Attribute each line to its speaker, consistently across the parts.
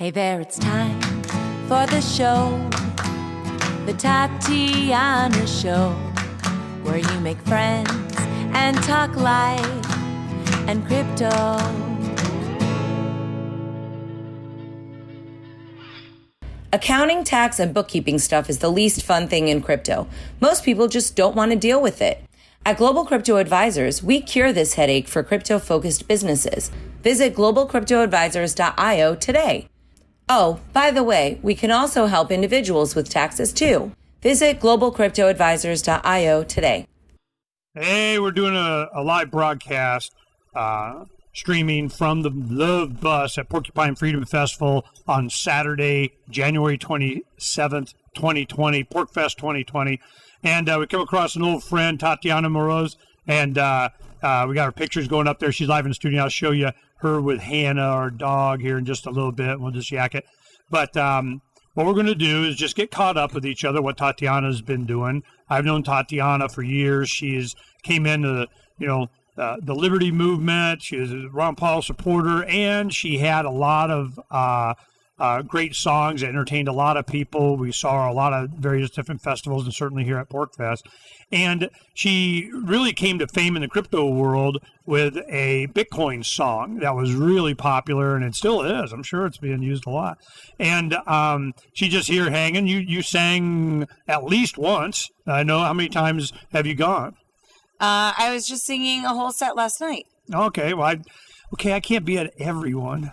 Speaker 1: Hey there, it's time for the show, the Tatiana Show, where you make friends and talk life and crypto. Accounting, tax, and bookkeeping stuff is the least fun thing in crypto. Most people just don't want to deal with it. At Global Crypto Advisors, we cure this headache for crypto-focused businesses. Visit globalcryptoadvisors.io today. Oh, by the way, we can also help individuals with taxes too. Visit globalcryptoadvisors.io today.
Speaker 2: Hey, we're doing a live broadcast streaming from the Love Bus at Porcupine Freedom Festival on Saturday, January 27th, 2020, PorcFest 2020. And we come across an old friend, Tatiana Moroz, and we got her pictures going up there. She's live in the studio. I'll show you her with Hannah, our dog, here in just a little bit. We'll just yak it. But what we're going to do is just get caught up with each other, what Tatiana's been doing. I've known Tatiana for years. She's came into the Liberty movement. She was a Ron Paul supporter, and she had a lot of great songs that entertained a lot of people. We saw her a lot of various different festivals, and certainly here at PorcFest. And she really came to fame in the crypto world with a Bitcoin song that was really popular, and it still is. I'm sure it's being used a lot. And she's just here hanging. You sang at least once. I know. How many times have you gone?
Speaker 3: I was just singing a whole set last night.
Speaker 2: Okay. Well, I can't be at every one.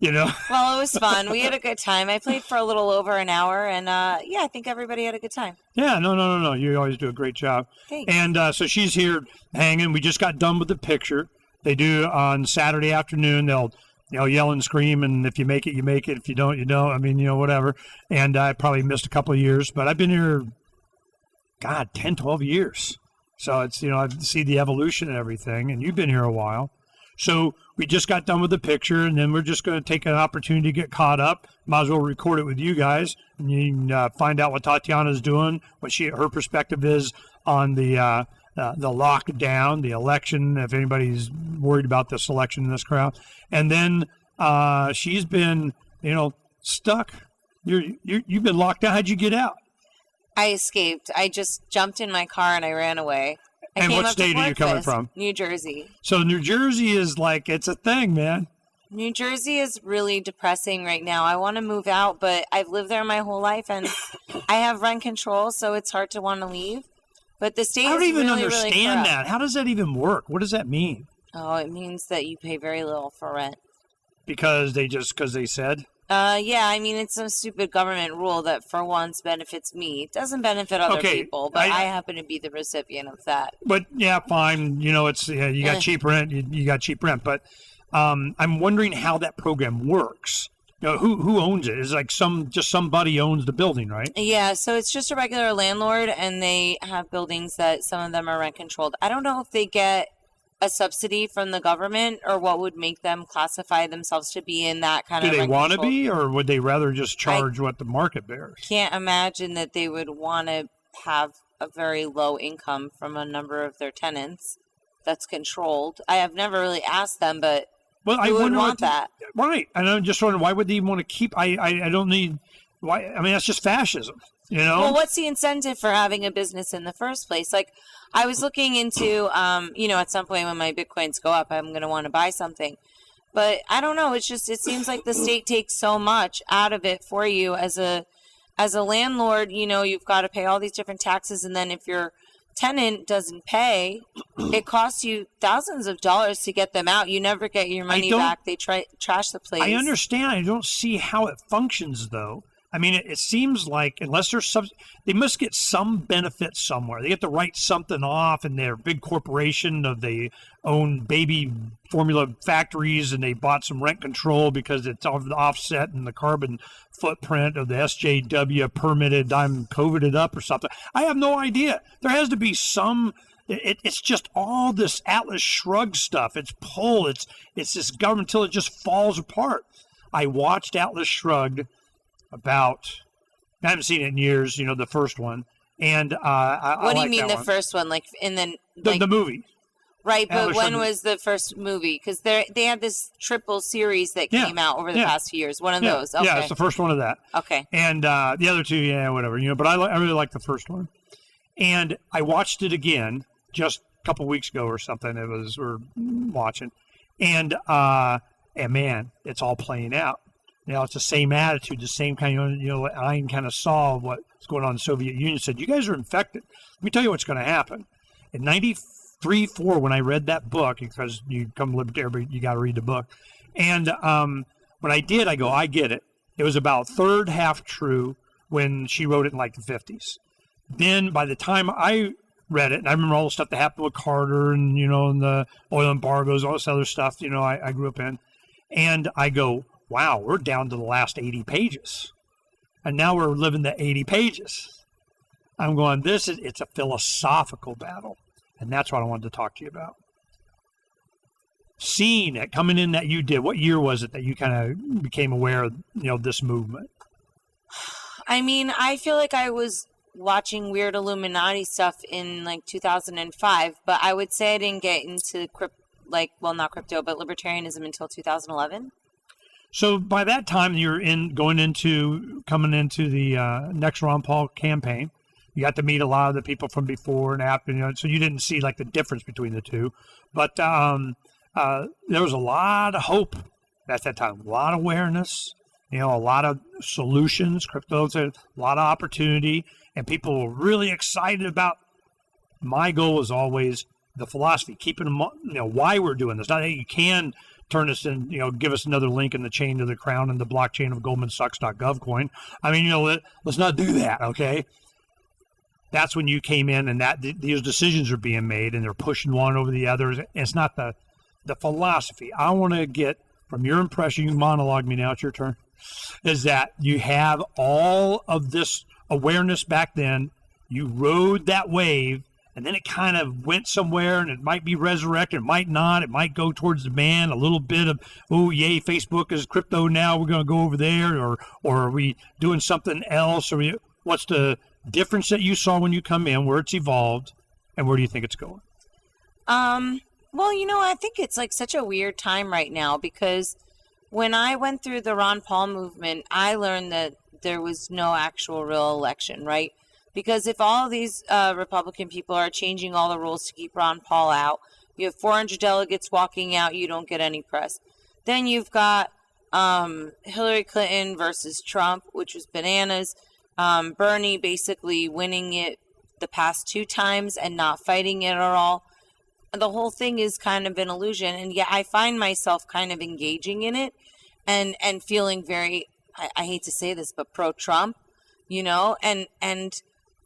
Speaker 3: Well, it was fun. We had a good time. I played for a little over an hour, and I think everybody had a good time.
Speaker 2: Yeah, no. You always do a great job.
Speaker 3: Thanks.
Speaker 2: And so she's here hanging. We just got done with the picture. They do on Saturday afternoon. They'll yell and scream, and if you make it, you make it. If you don't, you don't. I mean, whatever. And I probably missed a couple of years, but I've been here, 10, 12 years. So it's, I see the evolution and everything, and you've been here a while. So we just got done with the picture, and then we're just going to take an opportunity to get caught up. Might as well record it with you guys, and you can find out what Tatiana's doing, what her perspective is on the lockdown, the election, if anybody's worried about this election in this crowd. And then she's been, stuck. You've been locked down. How'd you get out?
Speaker 3: I escaped. I just jumped in my car and I ran away.
Speaker 2: And what state are you coming from?
Speaker 3: New Jersey.
Speaker 2: So New Jersey is like, it's a thing, man.
Speaker 3: New Jersey is really depressing right now. I want to move out, but I've lived there my whole life, and I have rent control, so it's hard to want to leave. But the state is really, really corrupt. I don't even understand
Speaker 2: that. How does that even work? What does that mean?
Speaker 3: Oh, it means that you pay very little for rent.
Speaker 2: Because they said?
Speaker 3: Yeah, I mean, it's some stupid government rule that for once benefits me. It doesn't benefit other people, but I happen to be the recipient of that.
Speaker 2: But yeah, fine. It's you got cheap rent. You got cheap rent. But I'm wondering how that program works. Who owns it? Is it like somebody owns the building, right?
Speaker 3: Yeah, so it's just a regular landlord, and they have buildings that some of them are rent controlled. I don't know if they get a subsidy from the government or what would make them classify themselves to be in that kind of
Speaker 2: Do they want to be, or would they rather just charge what the market bears?
Speaker 3: Can't imagine that they would want to have a very low income from a number of their tenants that's controlled. I have never really asked them, but I would want that.
Speaker 2: Right. And I'm just wondering, why would they even want to keep, I don't need, why? I mean, that's just fascism,
Speaker 3: Well, what's the incentive for having a business in the first place? Like, I was looking into, at some point when my Bitcoins go up, I'm going to want to buy something. But I don't know. It's just, it seems like the state takes so much out of it for you as a landlord. You've got to pay all these different taxes. And then if your tenant doesn't pay, it costs you thousands of dollars to get them out. You never get your money back. They trash the place.
Speaker 2: I understand. I don't see how it functions, though. I mean, it seems like unless there's they must get some benefit somewhere. They get to write something off, and they're a big corporation they own baby formula factories, and they bought some rent control because it's offset in the carbon footprint of the SJW permitted. I'm COVIDed up or something. I have no idea. There has to be some. It's just all this Atlas Shrugged stuff. It's pull. It's this government until it just falls apart. I watched Atlas Shrugged. I haven't seen it in years, the first one. And
Speaker 3: what do you mean the first one? Like, and then
Speaker 2: the movie?
Speaker 3: Right, but
Speaker 2: Atlas
Speaker 3: when
Speaker 2: Shrugged.
Speaker 3: was the first movie? Because they had this triple series that came out over the past few years. One of those. Okay.
Speaker 2: Yeah, it's the first one of that.
Speaker 3: Okay.
Speaker 2: And the other two, whatever. But I really like the first one. And I watched it again just a couple weeks ago or something. We're watching, and man, it's all playing out. It's the same attitude, the same kind of, Ayn kind of saw what's going on in the Soviet Union, said, you guys are infected. Let me tell you what's going to happen. In 93, 4, when I read that book, because you come libertarian, you got to read the book. And when I did, I go, I get it. It was about third half true when she wrote it in like the 50s. Then by the time I read it, and I remember all the stuff that happened with Carter and, and the oil embargoes, all this other stuff, I grew up in. And I go, wow, we're down to the last 80 pages. And now we're living the 80 pages. I'm going, it's a philosophical battle. And that's what I wanted to talk to you about. Seeing it, coming in that you did, what year was it that you kind of became aware of, this movement?
Speaker 3: I mean, I feel like I was watching weird Illuminati stuff in like 2005, but I would say I didn't get into not crypto, but libertarianism until 2011.
Speaker 2: So by that time, you're coming into the next Ron Paul campaign. You got to meet a lot of the people from before and after, so you didn't see like the difference between the two. But there was a lot of hope at that time, a lot of awareness, a lot of solutions, cryptos, a lot of opportunity, and people were really excited about. My goal was always the philosophy, keeping them, why we're doing this. Not that you can turn us in, give us another link in the chain to the crown and the blockchain of GoldmanSucks.gov coin. I mean, let's not do that, okay? That's when you came in and these decisions are being made and they're pushing one over the others. It's not the philosophy. I want to get from your impression, you monologue me now, it's your turn, is that you have all of this awareness back then. You rode that wave and then it kind of went somewhere and it might be resurrected, it might not, it might go towards the man, a little bit of, oh, yay, Facebook is crypto now, we're going to go over there, or are we doing something else? What's the difference that you saw when you come in, where it's evolved, and where do you think it's going?
Speaker 3: Well, I think it's like such a weird time right now because when I went through the Ron Paul movement, I learned that there was no actual real election, right? Because if all of these Republican people are changing all the rules to keep Ron Paul out, you have 400 delegates walking out, you don't get any press. Then you've got Hillary Clinton versus Trump, which was bananas. Bernie basically winning it the past 2 times and not fighting it at all. The whole thing is kind of an illusion, and yet I find myself kind of engaging in it and feeling very, I hate to say this, but pro-Trump, and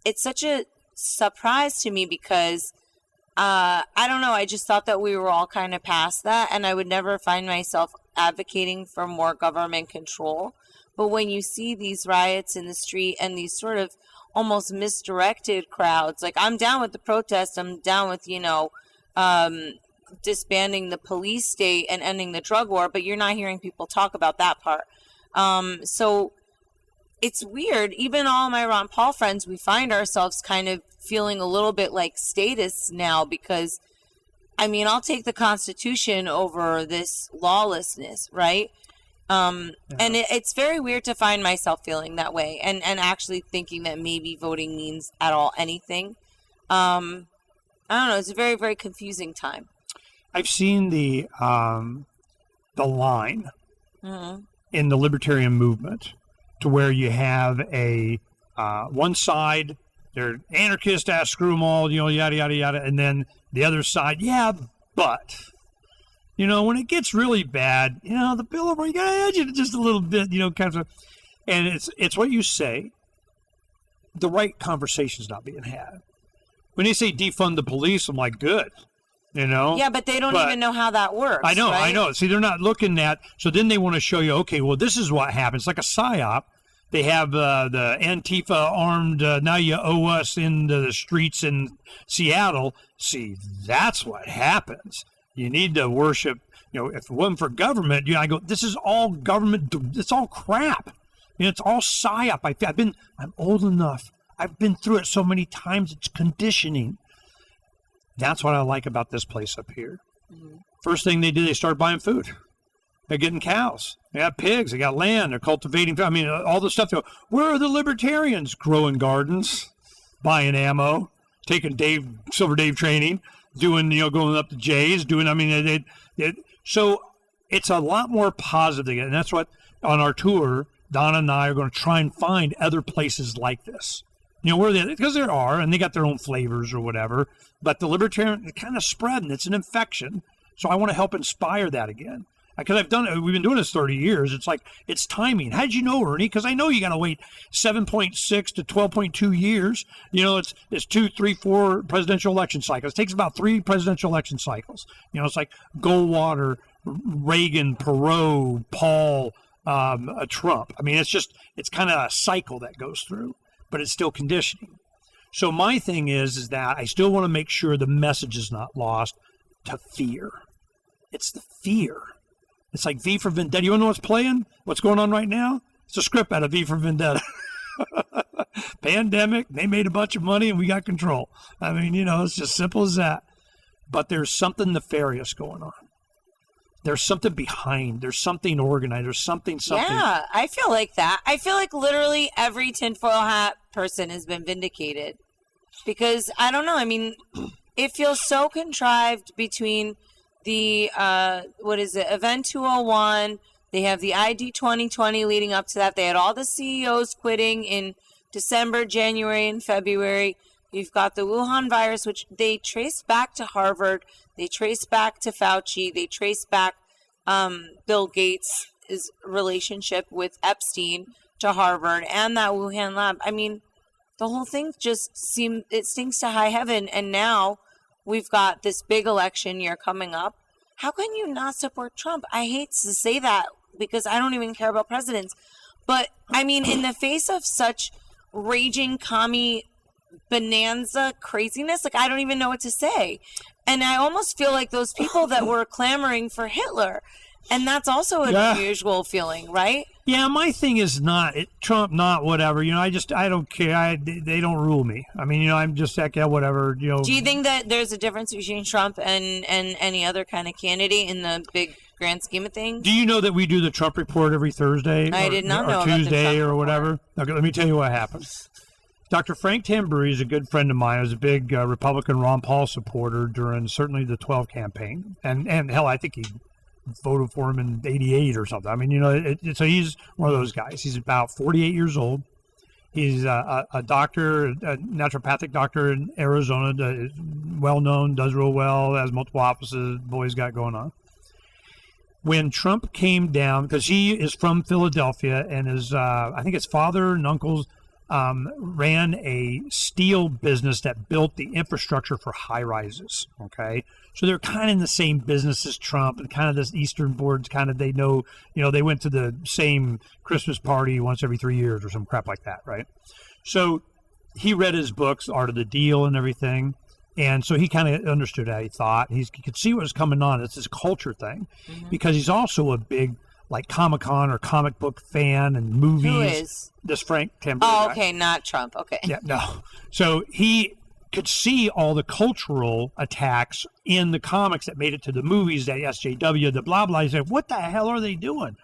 Speaker 3: it's such a surprise to me because I don't know, I just thought that we were all kind of past that, and I would never find myself advocating for more government control. But when you see these riots in the street and these sort of almost misdirected crowds, like I'm down with the protest, I'm down with, disbanding the police state and ending the drug war, but you're not hearing people talk about that part. So it's weird. Even all my Ron Paul friends, we find ourselves kind of feeling a little bit like statists now because, I'll take the Constitution over this lawlessness, right? And it's very weird to find myself feeling that way and actually thinking that maybe voting means at all anything. I don't know. It's a very, very confusing time.
Speaker 2: I've seen the line in the libertarian movement to where you have a one side, they're anarchists, screw them all, yada, yada, yada. And then the other side, but... when it gets really bad, the Bill of Rights, you got to edge it just a little bit, kind of. And it's what you say. The right conversation's not being had. When they say defund the police, I'm like, good,
Speaker 3: Yeah, but they don't even know how that works.
Speaker 2: I know,
Speaker 3: right?
Speaker 2: I know. See, they're not looking at, so then they want to show you, okay, well, this is what happens. It's like a psyop. They have the Antifa armed, now you owe us in the streets in Seattle. See, that's what happens. You need to worship, if it wasn't for government, I go, this is all government, it's all crap. It's all psyop. I'm old enough. I've been through it so many times, it's conditioning. That's what I like about this place up here. First thing they do, they start buying food. They're getting cows. They got pigs. They got land. They're cultivating. I mean, all the stuff. Where are the libertarians? Growing gardens, buying ammo, taking Silver Dave training, doing, going up to Jay's, doing, I mean, so it's a lot more positive. And that's what, on our tour, Donna and I are going to try and find other places like this. Because there are, and they got their own flavors or whatever, but the libertarian, it kind of spread, and it's an infection. So I want to help inspire that again. Because we've been doing this 30 years. It's like, it's timing. How'd you know, Ernie? Because I know you got to wait 7.6 to 12.2 years. It's 2, 3, 4 presidential election cycles. It takes about 3 presidential election cycles. It's like Goldwater, Reagan, Perot, Paul, Trump. I mean, it's kind of a cycle that goes through, but it's still conditioning. So my thing is that I still want to make sure the message is not lost to fear. It's the fear. It's like V for Vendetta. You want to know what's playing? What's going on right now? It's a script out of V for Vendetta. Pandemic, they made a bunch of money and we got control. I mean, it's just simple as that. But there's something nefarious going on. There's something behind. There's something organized. There's something.
Speaker 3: Yeah, I feel like that. I feel like literally every tinfoil hat person has been vindicated. Because, I don't know, I mean, it feels so contrived between the, Event 201, they have the ID 2020 leading up to that. They had all the CEOs quitting in December, January, and February. You've got the Wuhan virus, which they traced back to Harvard. They traced back to Fauci. They traced back Bill Gates' relationship with Epstein to Harvard and that Wuhan lab. I mean, the whole thing just stinks to high heaven. And now we've got this big election year coming up. How can you not support Trump? I hate to say that because I don't even care about presidents. But, I mean, in the face of such raging commie bonanza craziness, like, I don't even know what to say. And I almost feel like those people that were clamoring for Hitler. And that's also an unusual feeling, right?
Speaker 2: Yeah, my thing is not Trump, not whatever. I don't care. They don't rule me. I mean, I'm just like, yeah, whatever. Do
Speaker 3: you think that there's a difference between Trump and any other kind of candidate in the big grand scheme of things?
Speaker 2: Do you know that we do the Trump report every Thursday?
Speaker 3: I did not know
Speaker 2: or
Speaker 3: about
Speaker 2: Tuesday
Speaker 3: the Trump
Speaker 2: or whatever.
Speaker 3: report.
Speaker 2: Okay, let me tell you what happened. Dr. Frank Tamburri is a good friend of mine. I was a big Republican Ron Paul supporter during certainly the 12 campaign, and hell, I think he voted for him in '88 or something. I mean, so he's one of those guys. He's about 48 years old. He's a doctor, a naturopathic doctor in Arizona, well known, does real well, has multiple offices. Boy's got going on. When Trump came down, because he is from Philadelphia, and his I think his father and uncles ran a steel business that built the infrastructure for high rises. Okay, so they're kind of in the same business as Trump, and kind of this Eastern boards kind of, they know, they went to the same Christmas party once every 3 years or some crap like that, right? So he read his books, Art of the Deal and everything. And so he kind of understood how he thought. He could see what was coming on. It's this culture thing, because he's also a big, like, Comic-Con or comic book fan and movies.
Speaker 3: Who is?
Speaker 2: This Frank Tamburri
Speaker 3: Oh, okay, not Trump. Okay.
Speaker 2: Yeah, no. So he could see all the cultural attacks in the comics that made it to the movies, that SJW, the blah, blah. He said, what the hell are they doing?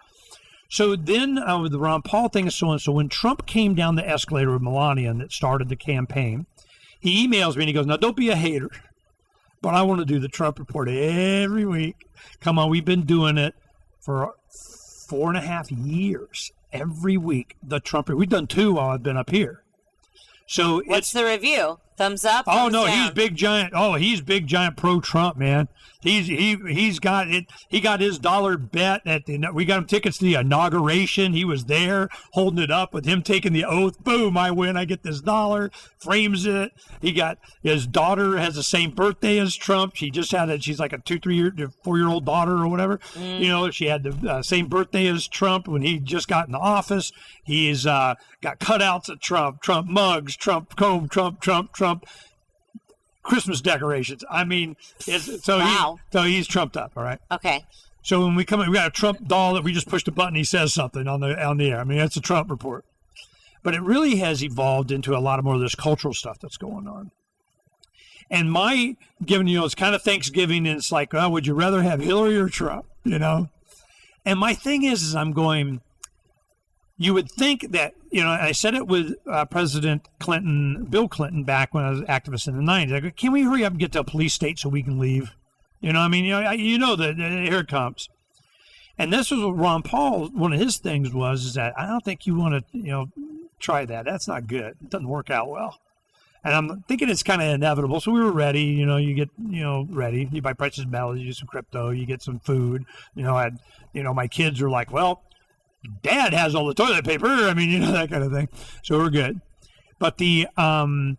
Speaker 2: So then with the Ron Paul thing and so on, so when Trump came down the escalator with Melania and that started the campaign, he emails me and he goes, now, don't be a hater, but I want to do the Trump report every week. Come on, we've been doing it for 4.5 years. Every week, the Trump report. We've done 2 while I've been up here. So
Speaker 3: what's the review? Thumbs up?
Speaker 2: Oh, no,
Speaker 3: down?
Speaker 2: he's big giant. Oh, he's big giant pro-Trump, man. He's got it. He got his dollar bet we got him tickets to the inauguration. He was there holding it up with him taking the oath. Boom, I win. I get this dollar. Frames it. He got his daughter has the same birthday as Trump. She just had it. She's like a 4-year-old daughter or whatever. She had the same birthday as Trump when he just got in the office. He's got cutouts of Trump, Trump mugs, Trump comb, Trump Christmas decorations. I mean,
Speaker 3: wow.
Speaker 2: He's trumped up. All right.
Speaker 3: Okay.
Speaker 2: So when we come in, we got a Trump doll that we just pushed a button. He says something on the air. I mean, that's a Trump report. But it really has evolved into a lot more of this cultural stuff that's going on. And my giving, it's kind of Thanksgiving, and it's like, oh, would you rather have Hillary or Trump? And my thing is I'm going, you would think that, I said it with President Clinton, Bill Clinton, back when I was an activist in the 90s. I go, can we hurry up and get to a police state so we can leave? That here it comes. And this was what Ron Paul, one of his things is that I don't think you want to, try that. That's not good. It doesn't work out well. And I'm thinking it's kind of inevitable. So we were ready. You get, ready. You buy precious metals, you do some crypto, you get some food. My kids are like, well, Dad has all the toilet paper. That kind of thing. So we're good. But I'm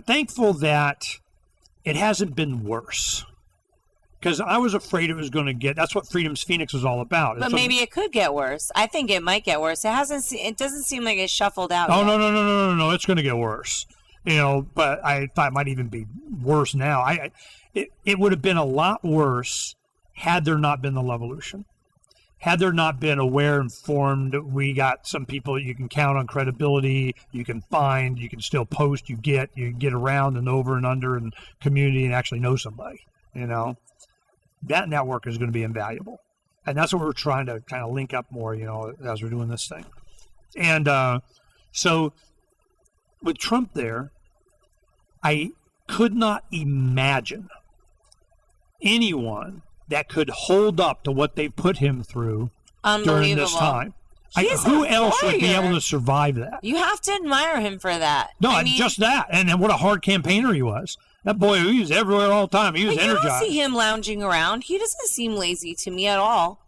Speaker 2: thankful that it hasn't been worse. Because I was afraid it was going to that's what Freedom's Phoenix was all about.
Speaker 3: But maybe it could get worse. I think it might get worse. It doesn't seem like it's shuffled out.
Speaker 2: Oh, yet. No. It's going to get worse. But I thought it might even be worse now. It would have been a lot worse had there not been the Levolution. Had there not been aware, informed, we got some people you can count on credibility, you can find, you can still post, you get around and over and under and community and actually know somebody, That network is going to be invaluable. And that's what we're trying to kind of link up more, as we're doing this thing. And so with Trump there, I could not imagine anyone that could hold up to what they put him through during this time. Who else would be able to survive that?
Speaker 3: You have to admire him for that.
Speaker 2: No, just that. And what a hard campaigner he was. That boy, he was everywhere all the time. He was energized. You don't see
Speaker 3: him lounging around. He doesn't seem lazy to me at all.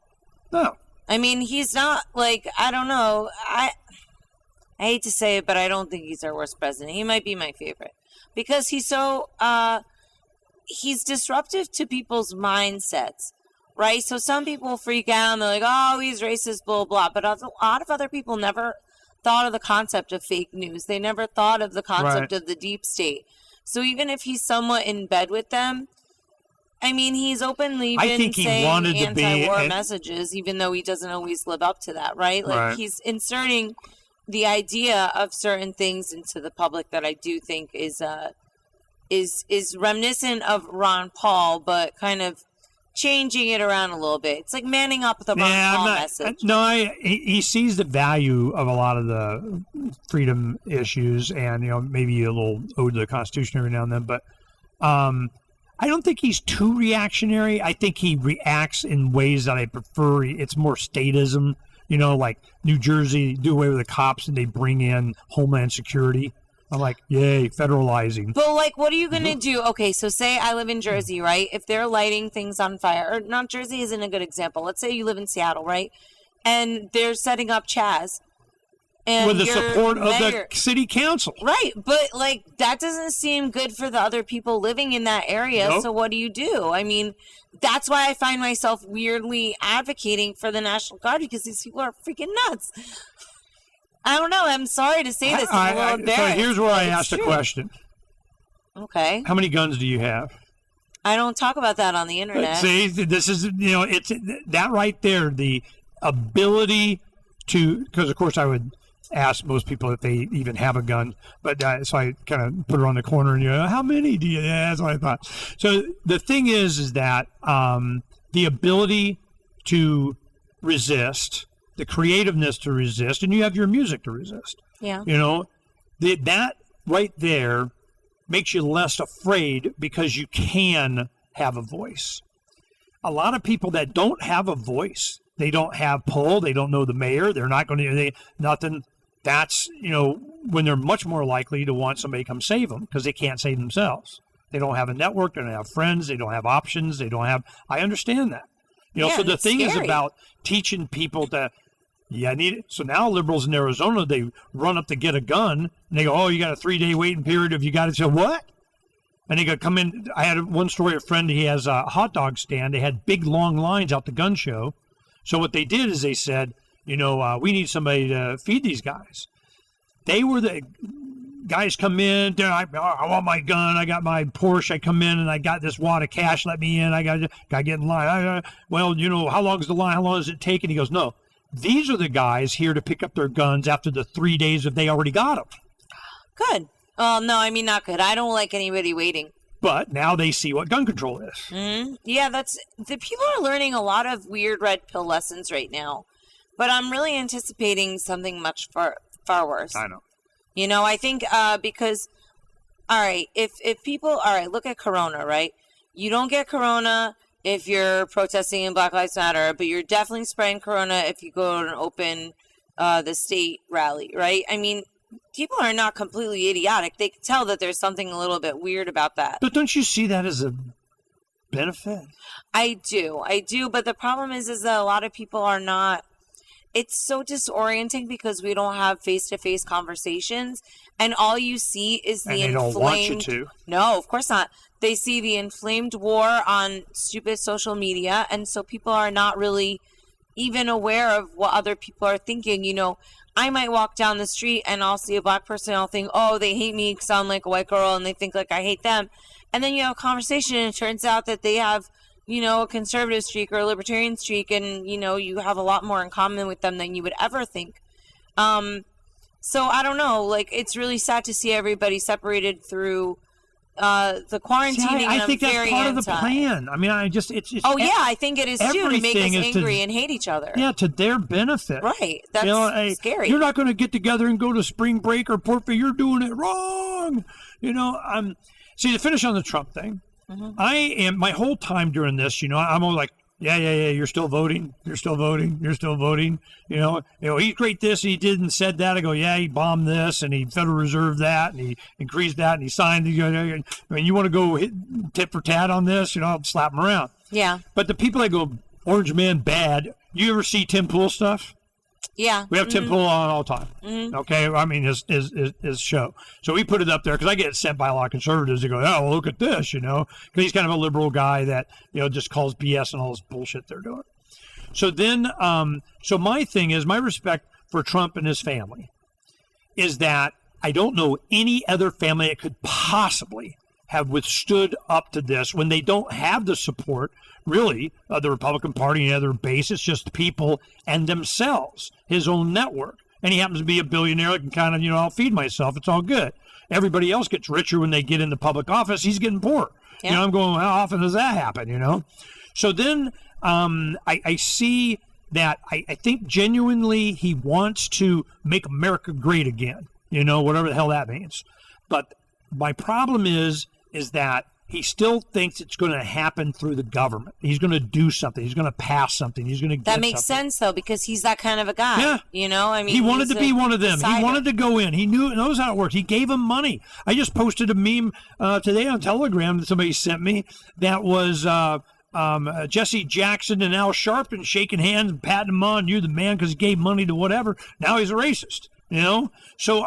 Speaker 2: No.
Speaker 3: He's not I don't know. I hate to say it, but I don't think he's our worst president. He might be my favorite. Because he's so, he's disruptive to people's mindsets, right? So some people freak out and they're like, oh, he's racist, blah, blah. But a lot of other people never thought of the concept of fake news. They never thought of the concept of the deep state. So even if he's somewhat in bed with them, he's openly been saying anti-war messages, even though he doesn't always live up to that, right? He's inserting the idea of certain things into the public that I do think is reminiscent of Ron Paul, but kind of changing it around a little bit. It's like manning up the Ron Paul message.
Speaker 2: He sees the value of a lot of the freedom issues, and maybe a little ode to the Constitution every now and then. But I don't think he's too reactionary. I think he reacts in ways that I prefer. It's more statism. Like New Jersey, do away with the cops and they bring in Homeland Security. I'm like, yay, federalizing.
Speaker 3: But what are you going to do? Okay, so say I live in Jersey, right? If they're lighting things on fire, or not, Jersey isn't a good example. Let's say you live in Seattle, right? And they're setting up Chaz. And
Speaker 2: with the support of the city council.
Speaker 3: Right, but that doesn't seem good for the other people living in that area. Nope. So what do? That's why I find myself weirdly advocating for the National Guard, because these people are freaking nuts. I don't know. I'm sorry to say this. I'm a little embarrassed.
Speaker 2: So here's where I asked a question.
Speaker 3: Okay.
Speaker 2: How many guns do you have?
Speaker 3: I don't talk about that on the internet.
Speaker 2: See, this is, it's that right there, the ability to, because of course I would ask most people if they even have a gun, but so I kind of put her on the corner and how many do you? Yeah, that's what I thought. So the thing is that the ability to resist, the creativeness to resist, and you have your music to resist.
Speaker 3: Yeah.
Speaker 2: That right there makes you less afraid because you can have a voice. A lot of people that don't have a voice, they don't have pull, they don't know the mayor, they're not going to, nothing. That's, when they're much more likely to want somebody to come save them because they can't save themselves. They don't have a network, they don't have friends, they don't have options, they don't have, I understand that. So the thing is about teaching people to, I need it. So now liberals in Arizona, they run up to get a gun and they go, oh, you got a 3-day waiting period if you got it. So what? And they go, come in. I had one story, a friend, he has a hot dog stand. They had big long lines out the gun show. So what they did is they said, we need somebody to feed these guys. They were the guys come in, I want my gun, I got my Porsche, I come in and I got this wad of cash, let me in, I got to get in line. Well, how long is the line, how long does it take? And he goes, no, these are the guys here to pick up their guns after the 3 days if they already got them.
Speaker 3: Good. Oh, no, I mean, not good. I don't like anybody waiting.
Speaker 2: But now they see what gun control is.
Speaker 3: Mm-hmm. Yeah, the people are learning a lot of weird red pill lessons right now. But I'm really anticipating something much far worse.
Speaker 2: I know.
Speaker 3: You know, I think because, all right, if people, all right, look at Corona, right? You don't get Corona if you're protesting in Black Lives Matter, but you're definitely spreading Corona if you go to an open the state rally, right? I mean, people are not completely idiotic. They can tell that there's something a little bit weird about that.
Speaker 2: But don't you see that as a benefit?
Speaker 3: I do. But the problem is that a lot of people are not. It's so disorienting because we don't have face-to-face conversations, and all you see is the
Speaker 2: and they
Speaker 3: inflamed.
Speaker 2: Don't want you to.
Speaker 3: No, of course not. They see the inflamed war on stupid social media, and so people are not really even aware of what other people are thinking. You know, I might walk down the street and I'll see a black person and I'll think, oh, they hate me because I'm like a white girl, and they think like I hate them. And then you have a conversation and it turns out that they have, you know, a conservative streak or a libertarian streak, and, you know, you have a lot more in common with them than you would ever think. So I don't know, like, it's really sad to see everybody separated through the quarantining.
Speaker 2: I think that's part of the plan. I mean, it's
Speaker 3: oh yeah, I think it is too, to make us angry
Speaker 2: to,
Speaker 3: and hate each other.
Speaker 2: Yeah, to their benefit.
Speaker 3: Right. That's scary.
Speaker 2: You're not going to get together and go to spring break or PorcFest. You're doing it wrong. You know, see, to finish on the Trump thing, my whole time during this, you know, I'm always like, yeah, you're still voting. You're still voting. You know, he's great this, he did and said that. I go, yeah, he bombed this and he Federal Reserve that and he increased that and he signed. I mean, you want to go tit for tat on this? You know, I'll slap him around.
Speaker 3: Yeah.
Speaker 2: But the people that go, Orange Man bad. You ever see Tim Pool stuff?
Speaker 3: Yeah.
Speaker 2: We have Tim Pool on all the time. Okay. I mean, his show. So we put it up there because I get sent by a lot of conservatives to go, oh, well, look at this, you know, because he's kind of a liberal guy that, you know, just calls BS and all this bullshit they're doing. So then, so my thing is, my respect for Trump and his family is that I don't know any other family that could possibly have withstood up to this when they don't have the support, really, of the Republican Party and other base. It's just people and themselves, his own network. And he happens to be a billionaire that can kind of, you know, I'll feed myself. It's all good. Everybody else gets richer when they get into public office. He's getting poorer. Yeah. You know, I'm going, how often does that happen, you know? So then I see that I think genuinely he wants to make America great again, you know, whatever the hell that means. But my problem is that he still thinks it's going to happen through the government. He's going to do something. He's going to pass something. He's going to get
Speaker 3: That makes
Speaker 2: something.
Speaker 3: sense, though, because he's that kind of a guy.
Speaker 2: Yeah.
Speaker 3: You know, I mean,
Speaker 2: he wanted to be one of them.
Speaker 3: Decider.
Speaker 2: He wanted to go in. He knows how it works. He gave him money. I just posted a meme today on Telegram that somebody sent me that was Jesse Jackson and Al Sharpton shaking hands and patting him on. You're the man because he gave money to whatever. Now he's a racist, you know? So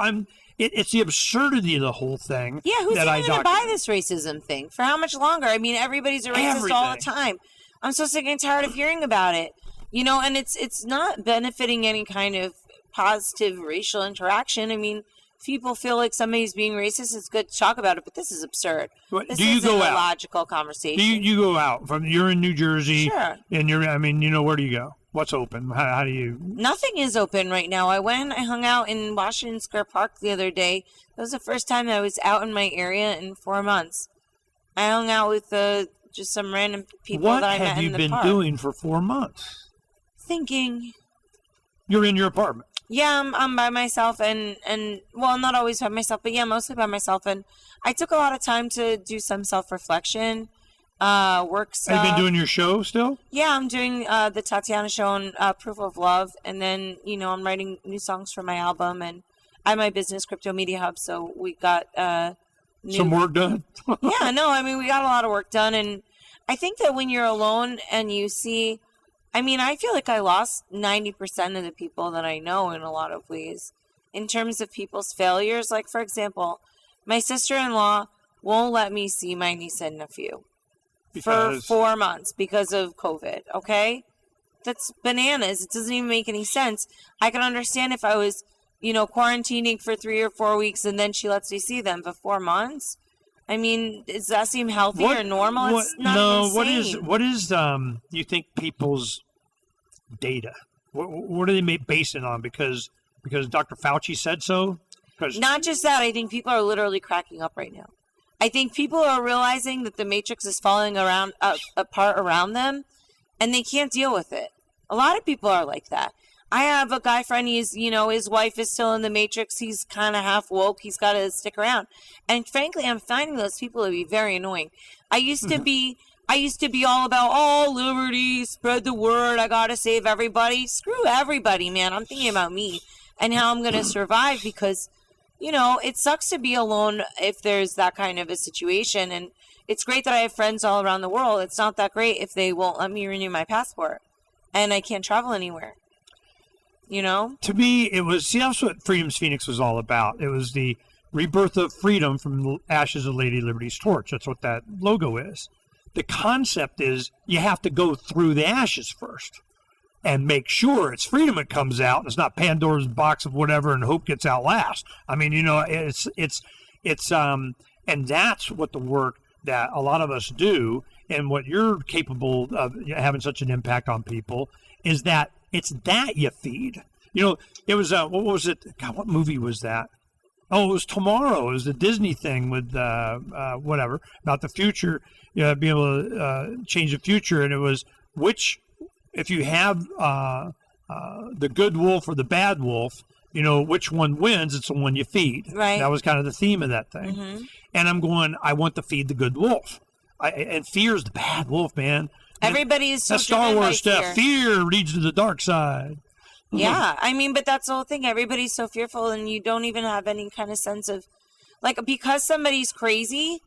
Speaker 2: it's the absurdity of the whole thing.
Speaker 3: Yeah, who's even going to buy this racism thing? For how much longer? I mean, everybody's a racist all the time. I'm so sick and tired of hearing about it. You know, and it's not benefiting any kind of positive racial interaction. I mean, if people feel like somebody's being racist, it's good to talk about it, but this is absurd. This isn't a logical conversation.
Speaker 2: Do you go out? You're in New Jersey.
Speaker 3: Sure.
Speaker 2: And where do you go? What's open? How do you?
Speaker 3: Nothing is open right now. I hung out in Washington Square Park the other day. That was the first time I was out in my area in 4 months. I hung out with just some random people that I met in the park.
Speaker 2: What have you been doing for 4 months?
Speaker 3: Thinking.
Speaker 2: You're in your apartment.
Speaker 3: Yeah, I'm by myself and well, not always by myself, but yeah, mostly by myself. And I took a lot of time to do some self-reflection. Work stuff.
Speaker 2: Have you been doing your show still?
Speaker 3: Yeah, I'm doing the Tatiana Show and Proof of Love, and then I'm writing new songs for my album, and I have my business, Crypto Media Hub. So we got
Speaker 2: some work done.
Speaker 3: Yeah, no, I mean we got a lot of work done, and I think that when you're alone and you see, I mean, I feel like I lost 90% of the people that I know in a lot of ways, in terms of people's failures. Like for example, my sister-in-law won't let me see my niece and nephew. For 4 months because of COVID, okay? That's bananas. It doesn't even make any sense. I can understand if I was, quarantining for 3 or 4 weeks and then she lets me see them, but 4 months? I mean, does that seem healthy or normal? It's not insane.
Speaker 2: What is you think people's data? What do they base it on? Because Dr. Fauci said so?
Speaker 3: Not just that, I think people are literally cracking up right now. I think people are realizing that the matrix is falling apart around them, and they can't deal with it. A lot of people are like that. I have a guy friend, his wife is still in the matrix. He's kind of half woke. He's got to stick around. And frankly, I'm finding those people to be very annoying. I used to be all about, liberty, spread the word, I got to save everybody. Screw everybody, man. I'm thinking about me and how I'm going to survive because, it sucks to be alone if there's that kind of a situation. And it's great that I have friends all around the world. It's not that great if they won't let me renew my passport and I can't travel anywhere.
Speaker 2: To me, that's what Freedom's Phoenix was all about. It was the rebirth of freedom from the ashes of Lady Liberty's torch. That's what that logo is. The concept is you have to go through the ashes first and make sure it's freedom that comes out. It's not Pandora's box of whatever and hope gets out last. I mean, and that's what the work that a lot of us do and what you're capable of having such an impact on people is that it's that you feed. It was, what was it? God, what movie was that? Oh, it was Tomorrow. It was the Disney thing with whatever, about the future, being able to change the future. And it was if you have the good wolf or the bad wolf, which one wins, it's the one you feed.
Speaker 3: Right.
Speaker 2: That was kind of the theme of that thing.
Speaker 3: Mm-hmm.
Speaker 2: And I'm going, I want to feed the good wolf. And fear's the bad wolf, man.
Speaker 3: Everybody is so
Speaker 2: That's Star Wars stuff.
Speaker 3: Fear.
Speaker 2: Fear leads to the dark side.
Speaker 3: Yeah, I mean, but that's the whole thing. Everybody's so fearful, and you don't even have any kind of sense of, because somebody's crazy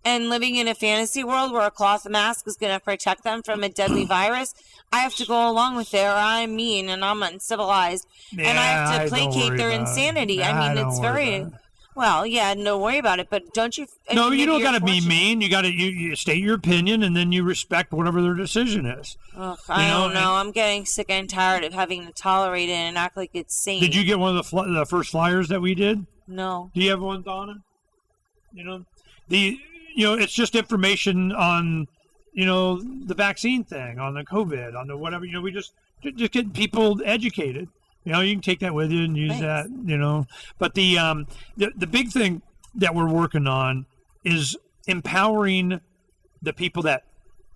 Speaker 3: and living in a fantasy world where a cloth mask is going to protect them from a deadly virus, I have to go along with it, or I'm mean and I'm uncivilized, and I have to placate their insanity. I mean, it's very... Well, yeah, no worry about it, but don't you...
Speaker 2: No, you don't got to be mean. You got to you state your opinion, and then you respect whatever their decision is.
Speaker 3: Ugh, I don't know. I'm getting sick and tired of having to tolerate it and act like it's sane.
Speaker 2: Did you get one of the first flyers that we did?
Speaker 3: No.
Speaker 2: Do you have one, Donna? It's just information on, the vaccine thing, on the COVID, on the whatever. We just get people educated. You can take that with you and use that, But the big thing that we're working on is empowering the people that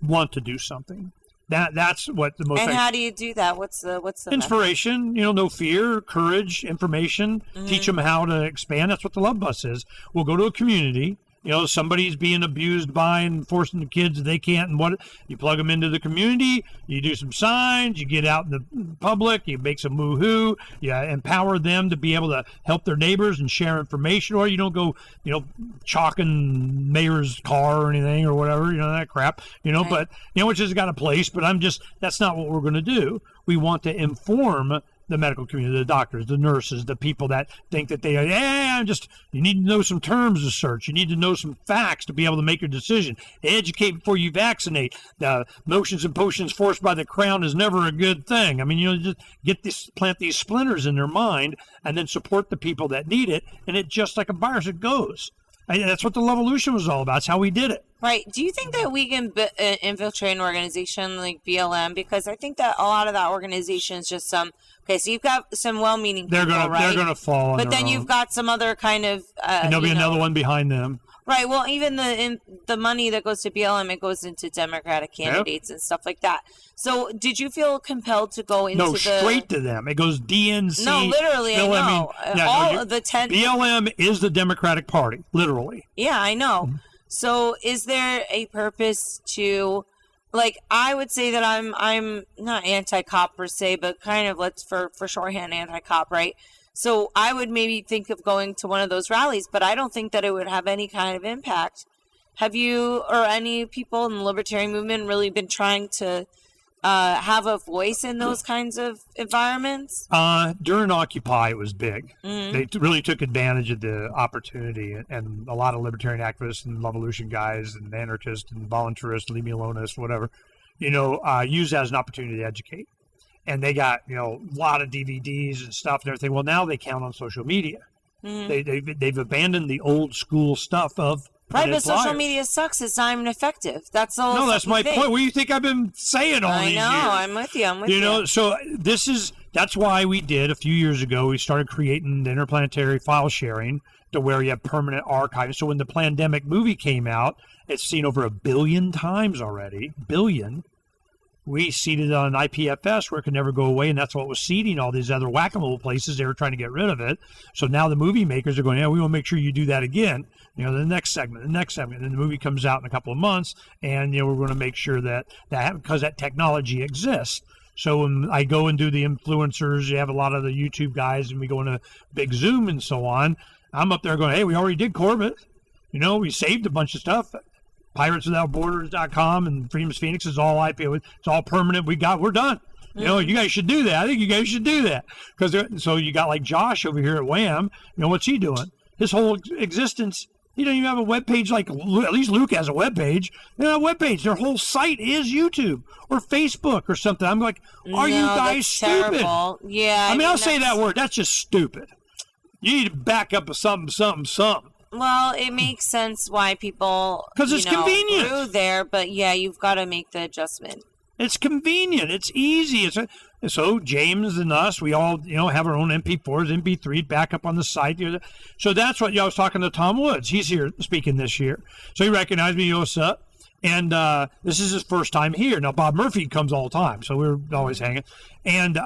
Speaker 2: want to do something. That's what the most.
Speaker 3: And how do you do that? What's the
Speaker 2: inspiration?
Speaker 3: Method?
Speaker 2: No fear, courage, information.
Speaker 3: Mm-hmm.
Speaker 2: Teach them how to expand. That's what the Love Bus is. We'll go to a community. Somebody's being abused by and forcing the kids they can't, and what you plug them into the community, you do some signs, you get out in the public, you make some woo-hoo, you empower them to be able to help their neighbors and share information, or you don't go, chalking mayor's car or anything or whatever, that crap,
Speaker 3: right.
Speaker 2: But, which has got a place, but that's not what we're going to do. We want to inform the medical community, the doctors, the nurses, the people that think that you need to know some terms of search. You need to know some facts to be able to make your decision. Educate before you vaccinate. The motions and potions forced by the crown is never a good thing. I mean, just plant these splinters in their mind and then support the people that need it. And it just like a virus, it goes. That's what the Levolution was all about. It's how we did it.
Speaker 3: Right. Do you think that we can infiltrate an organization like BLM? Because I think that a lot of that organization is just some... Okay, so you've got some well-meaning people, right?
Speaker 2: They're gonna fall.
Speaker 3: But then you've got some other kind of.
Speaker 2: And there'll be another one behind them.
Speaker 3: Right. Well, even the money that goes to BLM, it goes into Democratic candidates and stuff like that. So, did you feel compelled to go into
Speaker 2: straight to them? It goes DNC.
Speaker 3: No, literally, BLM, I know. All of the 10.
Speaker 2: BLM is the Democratic Party, literally.
Speaker 3: Yeah, I know.
Speaker 2: Mm-hmm.
Speaker 3: So, is there a purpose to? I would say that I'm not anti-cop per se, but kind of for shorthand anti-cop, right? So I would maybe think of going to one of those rallies, but I don't think that it would have any kind of impact. Have you or any people in the libertarian movement really been trying to have a voice in those kinds of environments?
Speaker 2: During Occupy, it was big.
Speaker 3: Mm-hmm.
Speaker 2: They really took advantage of the opportunity, and a lot of libertarian activists and Levolution guys and anarchists and voluntarists, leave me aloneists, whatever, use that as an opportunity to educate. And they got, a lot of DVDs and stuff and everything. Well, now they count on social media. Mm-hmm. They've abandoned the old school stuff of...
Speaker 3: Right, but social media sucks. It's not even effective. That's all.
Speaker 2: No, that's my point. What do you think I've been saying all these years?
Speaker 3: I know. I'm with you.
Speaker 2: So this is That's why we did a few years ago, we started creating the interplanetary file sharing to where you have permanent archives. So when the Plandemic movie came out, it's seen over 1 billion times already. Billion. We seeded on IPFS where it could never go away, and that's what was seeding all these other whack-a-mole places. They were trying to get rid of it. So now the movie makers are going, yeah, we want to make sure you do that again. The next segment. And then the movie comes out in a couple of months, and, we're going to make sure that because that technology exists. So when I go and do the influencers, you have a lot of the YouTube guys, and we go into big Zoom and so on. I'm up there going, hey, we already did Corbett. We saved a bunch of stuff. PiratesWithoutBorders.com and Freedom's Phoenix is all IP. It's all permanent. We're done. You guys should do that. I think you guys should do that. So you got like Josh over here at Wham. What's he doing? His whole existence, he doesn't even have a web page. Like, at least Luke has a web page. They don't have a web page. Their whole site is YouTube or Facebook or something. I'm like, are you guys stupid?
Speaker 3: Terrible. Yeah.
Speaker 2: I'll say that word. That's just stupid. You need to back up with something.
Speaker 3: Well, it makes sense why people,
Speaker 2: because it's convenient
Speaker 3: grew there, but yeah, you've got to make the adjustment.
Speaker 2: It's convenient. It's easy. So James and us, we all, have our own MP4s, MP3 back up on the site. So that's what I was talking to Tom Woods. He's here speaking this year. So he recognized me, what's up? And this is his first time here. Now, Bob Murphy comes all the time, so we're always hanging. And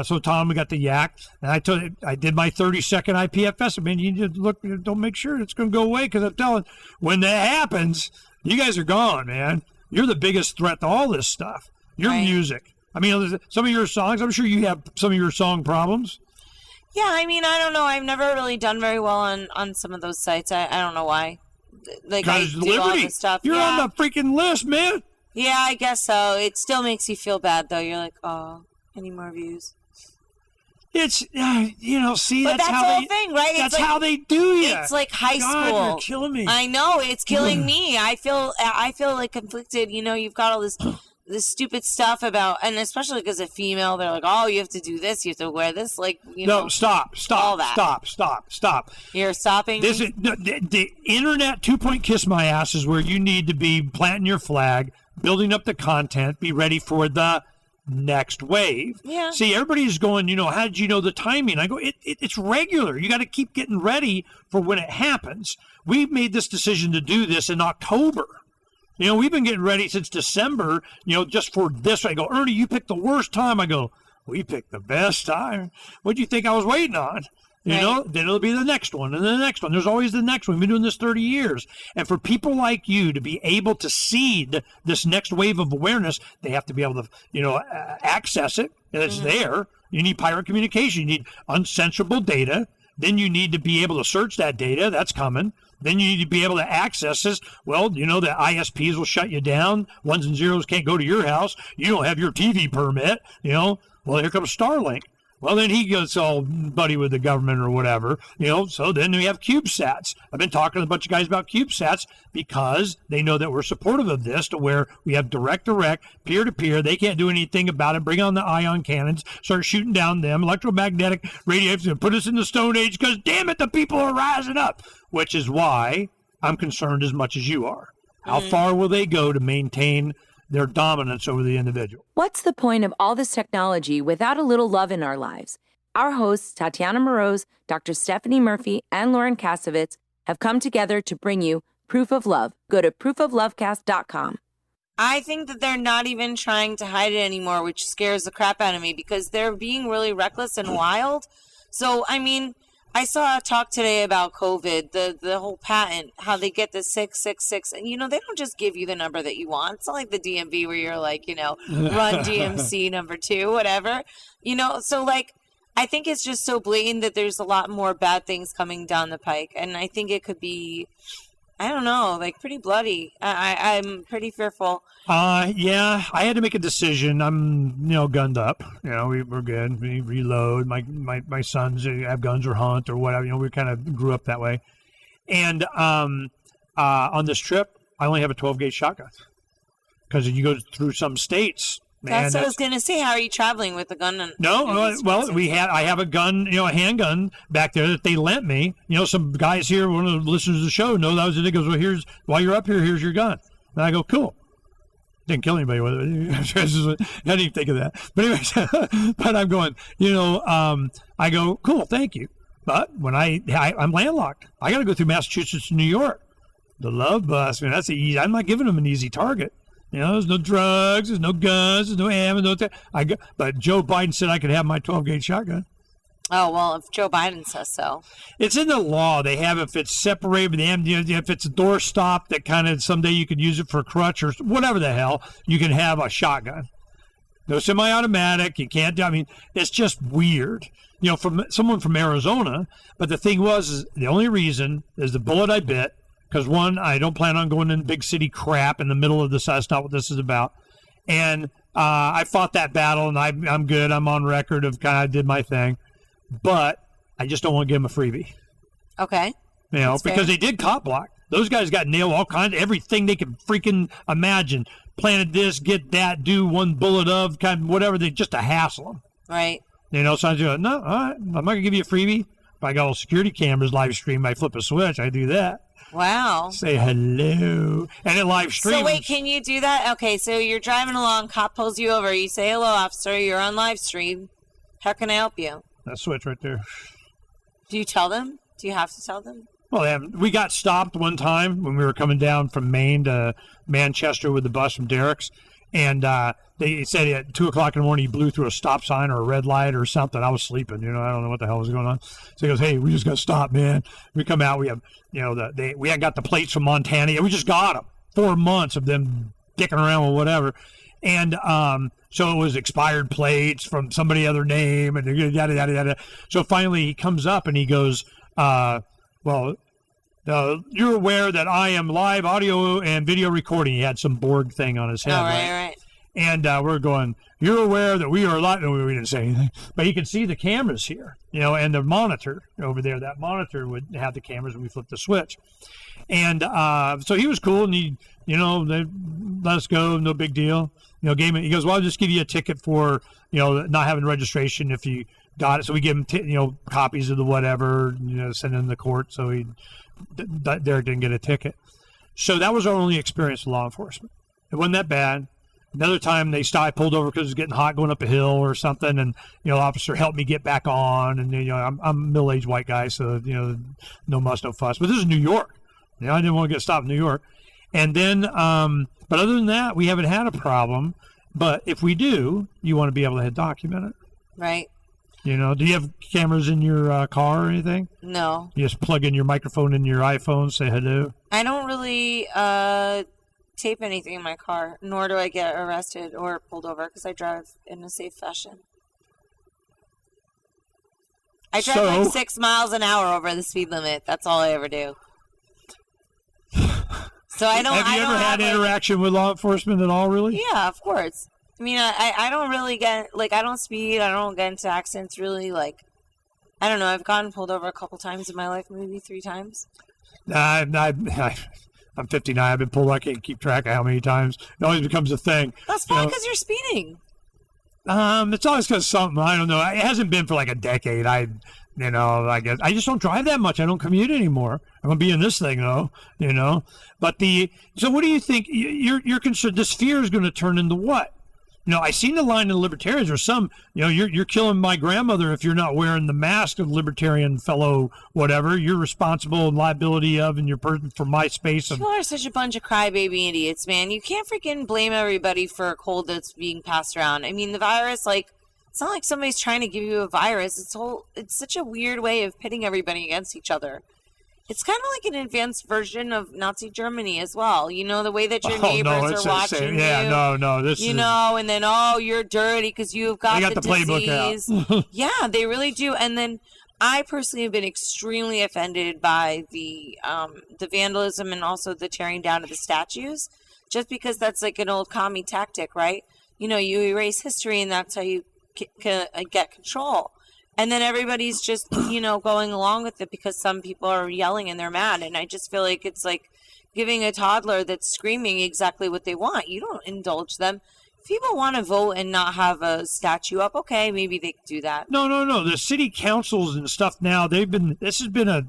Speaker 2: so Tom, we got the yak. And I did my 30-second IPFS. I mean, you just don't make sure it's going to go away, because I'm telling, when that happens, you guys are gone, man. You're the biggest threat to all this stuff. Your music. I mean, some of your songs, I'm sure you have some of your song problems.
Speaker 3: Yeah, I mean, I don't know. I've never really done very well on some of those sites. I don't know why. Like, I do all this stuff.
Speaker 2: You're on the freaking list, man.
Speaker 3: Yeah, I guess so. It still makes you feel bad, though. You're like, oh, any more views?
Speaker 2: It's, see,
Speaker 3: but that's
Speaker 2: how
Speaker 3: the whole
Speaker 2: they,
Speaker 3: thing, right?
Speaker 2: That's how they do you.
Speaker 3: It's like high
Speaker 2: God,
Speaker 3: school.
Speaker 2: You're killing me.
Speaker 3: I know, it's killing me. I feel like conflicted. You've got all this stupid stuff about, and especially because a female, they're like, oh, you have to do this, you have to wear this, like,
Speaker 2: No, stop,
Speaker 3: all that.
Speaker 2: Stop.
Speaker 3: You're stopping me?
Speaker 2: The internet 2-point kiss my ass is where you need to be planting your flag, building up the content, be ready for the next wave.
Speaker 3: Yeah.
Speaker 2: See, everybody's going, how did you know the timing? I go, it's regular. You got to keep getting ready for when it happens. We've made this decision to do this in October. We've been getting ready since December, just for this. I go, Ernie, you picked the worst time. I go, we picked the best time. What do you think I was waiting on? Then it'll be the next one and the next one. There's always the next one. We've been doing this 30 years. And for people like you to be able to seed this next wave of awareness, they have to be able to, access it. And it's there. You need pirate communication. You need uncensorable data. Then you need to be able to search that data. That's coming. Then you need to be able to access this. Well, the ISPs will shut you down. Ones and zeros can't go to your house. You don't have your TV permit. Well, here comes Starlink. Well, then he gets all buddy with the government or whatever, so then we have CubeSats. I've been talking to a bunch of guys about CubeSats because they know that we're supportive of this, to where we have direct, peer-to-peer. They can't do anything about it. Bring on the ion cannons, start shooting down them, electromagnetic radiation, put us in the Stone Age, because, damn it, the people are rising up, which is why I'm concerned as much as you are. How far will they go to maintain their dominance over the individual?
Speaker 1: What's the point of all this technology without a little love in our lives? Our hosts, Tatiana Moroz, Dr. Stephanie Murphy, and Lauren Kasovitz, have come together to bring you Proof of Love. Go to proofoflovecast.com.
Speaker 3: I think that they're not even trying to hide it anymore, which scares the crap out of me, because they're being really reckless and wild. So, I mean, I saw a talk today about COVID, the whole patent, how they get the 666. And, they don't just give you the number that you want. It's not like the DMV where you're like, run DMC number 2, whatever. So, like, I think it's just so blatant that there's a lot more bad things coming down the pike. And I think it could be, I don't know, like, pretty bloody. I'm pretty fearful.
Speaker 2: Yeah, I had to make a decision. I'm, gunned up. We're good. We reload. My sons have guns or hunt or whatever. We kind of grew up that way. And on this trip, I only have a 12-gauge shotgun, because you go through some states. Man,
Speaker 3: that's what I was going to say. How are you traveling with a gun?
Speaker 2: I have a gun, a handgun back there that they lent me. Some guys here, one of the listeners of the show, know that was it. He goes, well, while you're up here, here's your gun. And I go, cool. Didn't kill anybody with it. I didn't even think of that. But anyways, but I'm going, I go, cool, thank you. But when I'm landlocked, I got to go through Massachusetts to New York. The love bus, man, that's easy. I'm not giving them an easy target. There's no drugs, there's no guns, there's no ammo, but Joe Biden said I could have my 12-gauge shotgun.
Speaker 3: Oh, well, if Joe Biden says so.
Speaker 2: It's in the law. They have, if it's separated, if it's a door stop that kind of someday you could use it for a crutch or whatever the hell, you can have a shotgun. No semi-automatic. You can't, it's just weird. From someone from Arizona. But the thing is the only reason is the bullet I bit, because one, I don't plan on going in big city crap in the middle of this. That's not what this is about. And I fought that battle, and I'm good. I'm on record of kind of did my thing. But I just don't want to give them a freebie.
Speaker 3: Okay.
Speaker 2: Because
Speaker 3: fair.
Speaker 2: They did cop block. Those guys got nailed all kinds of everything they could freaking imagine. Planted this, get that, do one bullet of, kind of whatever, just to hassle them.
Speaker 3: Right.
Speaker 2: So I go, no, all right, I'm not going to give you a freebie. If I got all security cameras live stream, I flip a switch, I do that.
Speaker 3: Wow.
Speaker 2: Say hello. And it live streams.
Speaker 3: So wait, can you do that? Okay, so you're driving along, cop pulls you over, you say, hello, officer, you're on live stream. How can I help you?
Speaker 2: That switch right there.
Speaker 3: Do you tell them? Do you have to tell them?
Speaker 2: Well, we got stopped one time when we were coming down from Maine to Manchester with the bus from Derrick's. And they said at 2 o'clock in the morning he blew through a stop sign or a red light or something. I was sleeping, I don't know what the hell was going on. So he goes, hey, we just got stopped, man. We come out, we have, we had got the plates from Montana. We just got them. 4 months of them dicking around with whatever. And so it was expired plates from somebody other name and yada, yada, yada. So finally he comes up and he goes, you're aware that I am live audio and video recording. He had some Borg thing on his head.
Speaker 3: Oh, right.
Speaker 2: And we're going, you're aware that we are live. No, we didn't say anything. But you can see the cameras here, and the monitor over there. That monitor would have the cameras when we flipped the switch. And so he was cool, and he, they let us go, no big deal. He goes, well, I'll just give you a ticket for, not having registration if you got it. So we give him, copies of the whatever, send him to court. So Derrick didn't get a ticket. So that was our only experience with law enforcement. It wasn't that bad. Another time they stopped, I pulled over because it was getting hot going up a hill or something, and the officer helped me get back on. And I'm a middle-aged white guy, so no muss, no fuss. But this is New York. I didn't want to get stopped in New York. And then, but other than that, we haven't had a problem. But if we do, you want to be able to document it.
Speaker 3: Right.
Speaker 2: Do you have cameras in your car or anything?
Speaker 3: No.
Speaker 2: You just plug in your microphone in your iPhone, say hello?
Speaker 3: I don't really tape anything in my car, nor do I get arrested or pulled over because I drive in a safe fashion. I drive like 6 miles an hour over the speed limit. That's all I ever do. So I don't.
Speaker 2: Have you ever had interaction with law enforcement at all, really?
Speaker 3: Yeah, of course. I mean, I don't really get, I don't speed. I don't get into accidents really. I don't know. I've gotten pulled over a couple times in my life, maybe 3 times.
Speaker 2: I'm 59. I've been pulled. I can't keep track of how many times. It always becomes a thing.
Speaker 3: That's fine because you're speeding.
Speaker 2: It's always because something. I don't know. It hasn't been for like a decade. I guess I just don't drive that much. I don't commute anymore. I'm gonna be in this thing though. But so what do you think? You're concerned this fear is going to turn into what? I seen the line in the libertarians or some, you're killing my grandmother if you're not wearing the mask of libertarian fellow whatever. You're responsible and liability of and you're person for my space.
Speaker 3: People are such a bunch of crybaby idiots, man. You can't freaking blame everybody for a cold that's being passed around. I mean, the virus, it's not like somebody's trying to give you a virus. It's such a weird way of pitting everybody against each other. It's kind of like an advanced version of Nazi Germany as well. The way that your neighbors are watching you.
Speaker 2: Yeah, no. This is...
Speaker 3: and then, you're dirty because you've got the disease.
Speaker 2: Playbook out.
Speaker 3: Yeah, they really do. And then I personally have been extremely offended by the vandalism and also the tearing down of the statues, just because that's like an old commie tactic, right? You erase history and that's how you get control. And then everybody's just, going along with it because some people are yelling and they're mad. And I just feel like it's like giving a toddler that's screaming exactly what they want. You don't indulge them. If people want to vote and not have a statue up, okay, maybe they can do that.
Speaker 2: No. The city councils and stuff now, this has been a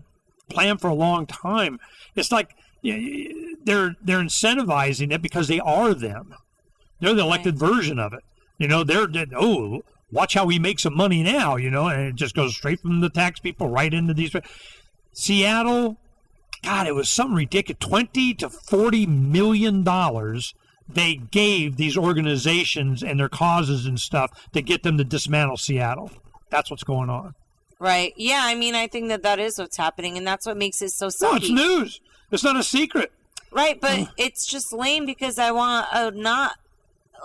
Speaker 2: plan for a long time. It's like they're incentivizing it because they are them. They're the elected version of it. They're watch how we make some money now, and it just goes straight from the tax people right into these. Seattle, God, it was something ridiculous. $20 to $40 million they gave these organizations and their causes and stuff to get them to dismantle Seattle. That's what's going on.
Speaker 3: Right. Yeah, I mean, I think that is what's happening, and that's what makes it so sucky.
Speaker 2: No, it's news. It's not a secret.
Speaker 3: Right, but it's just lame because I want not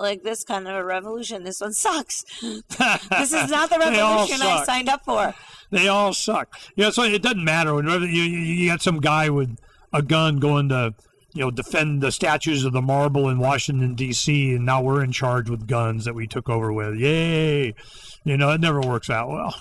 Speaker 3: like this kind of a revolution. This one sucks. This is not the revolution I signed up for.
Speaker 2: They all suck. So it doesn't matter. Whenever you got some guy with a gun going to, defend the statues of the marble in Washington, D.C., and now we're in charge with guns that we took over with. Yay. It never works out well.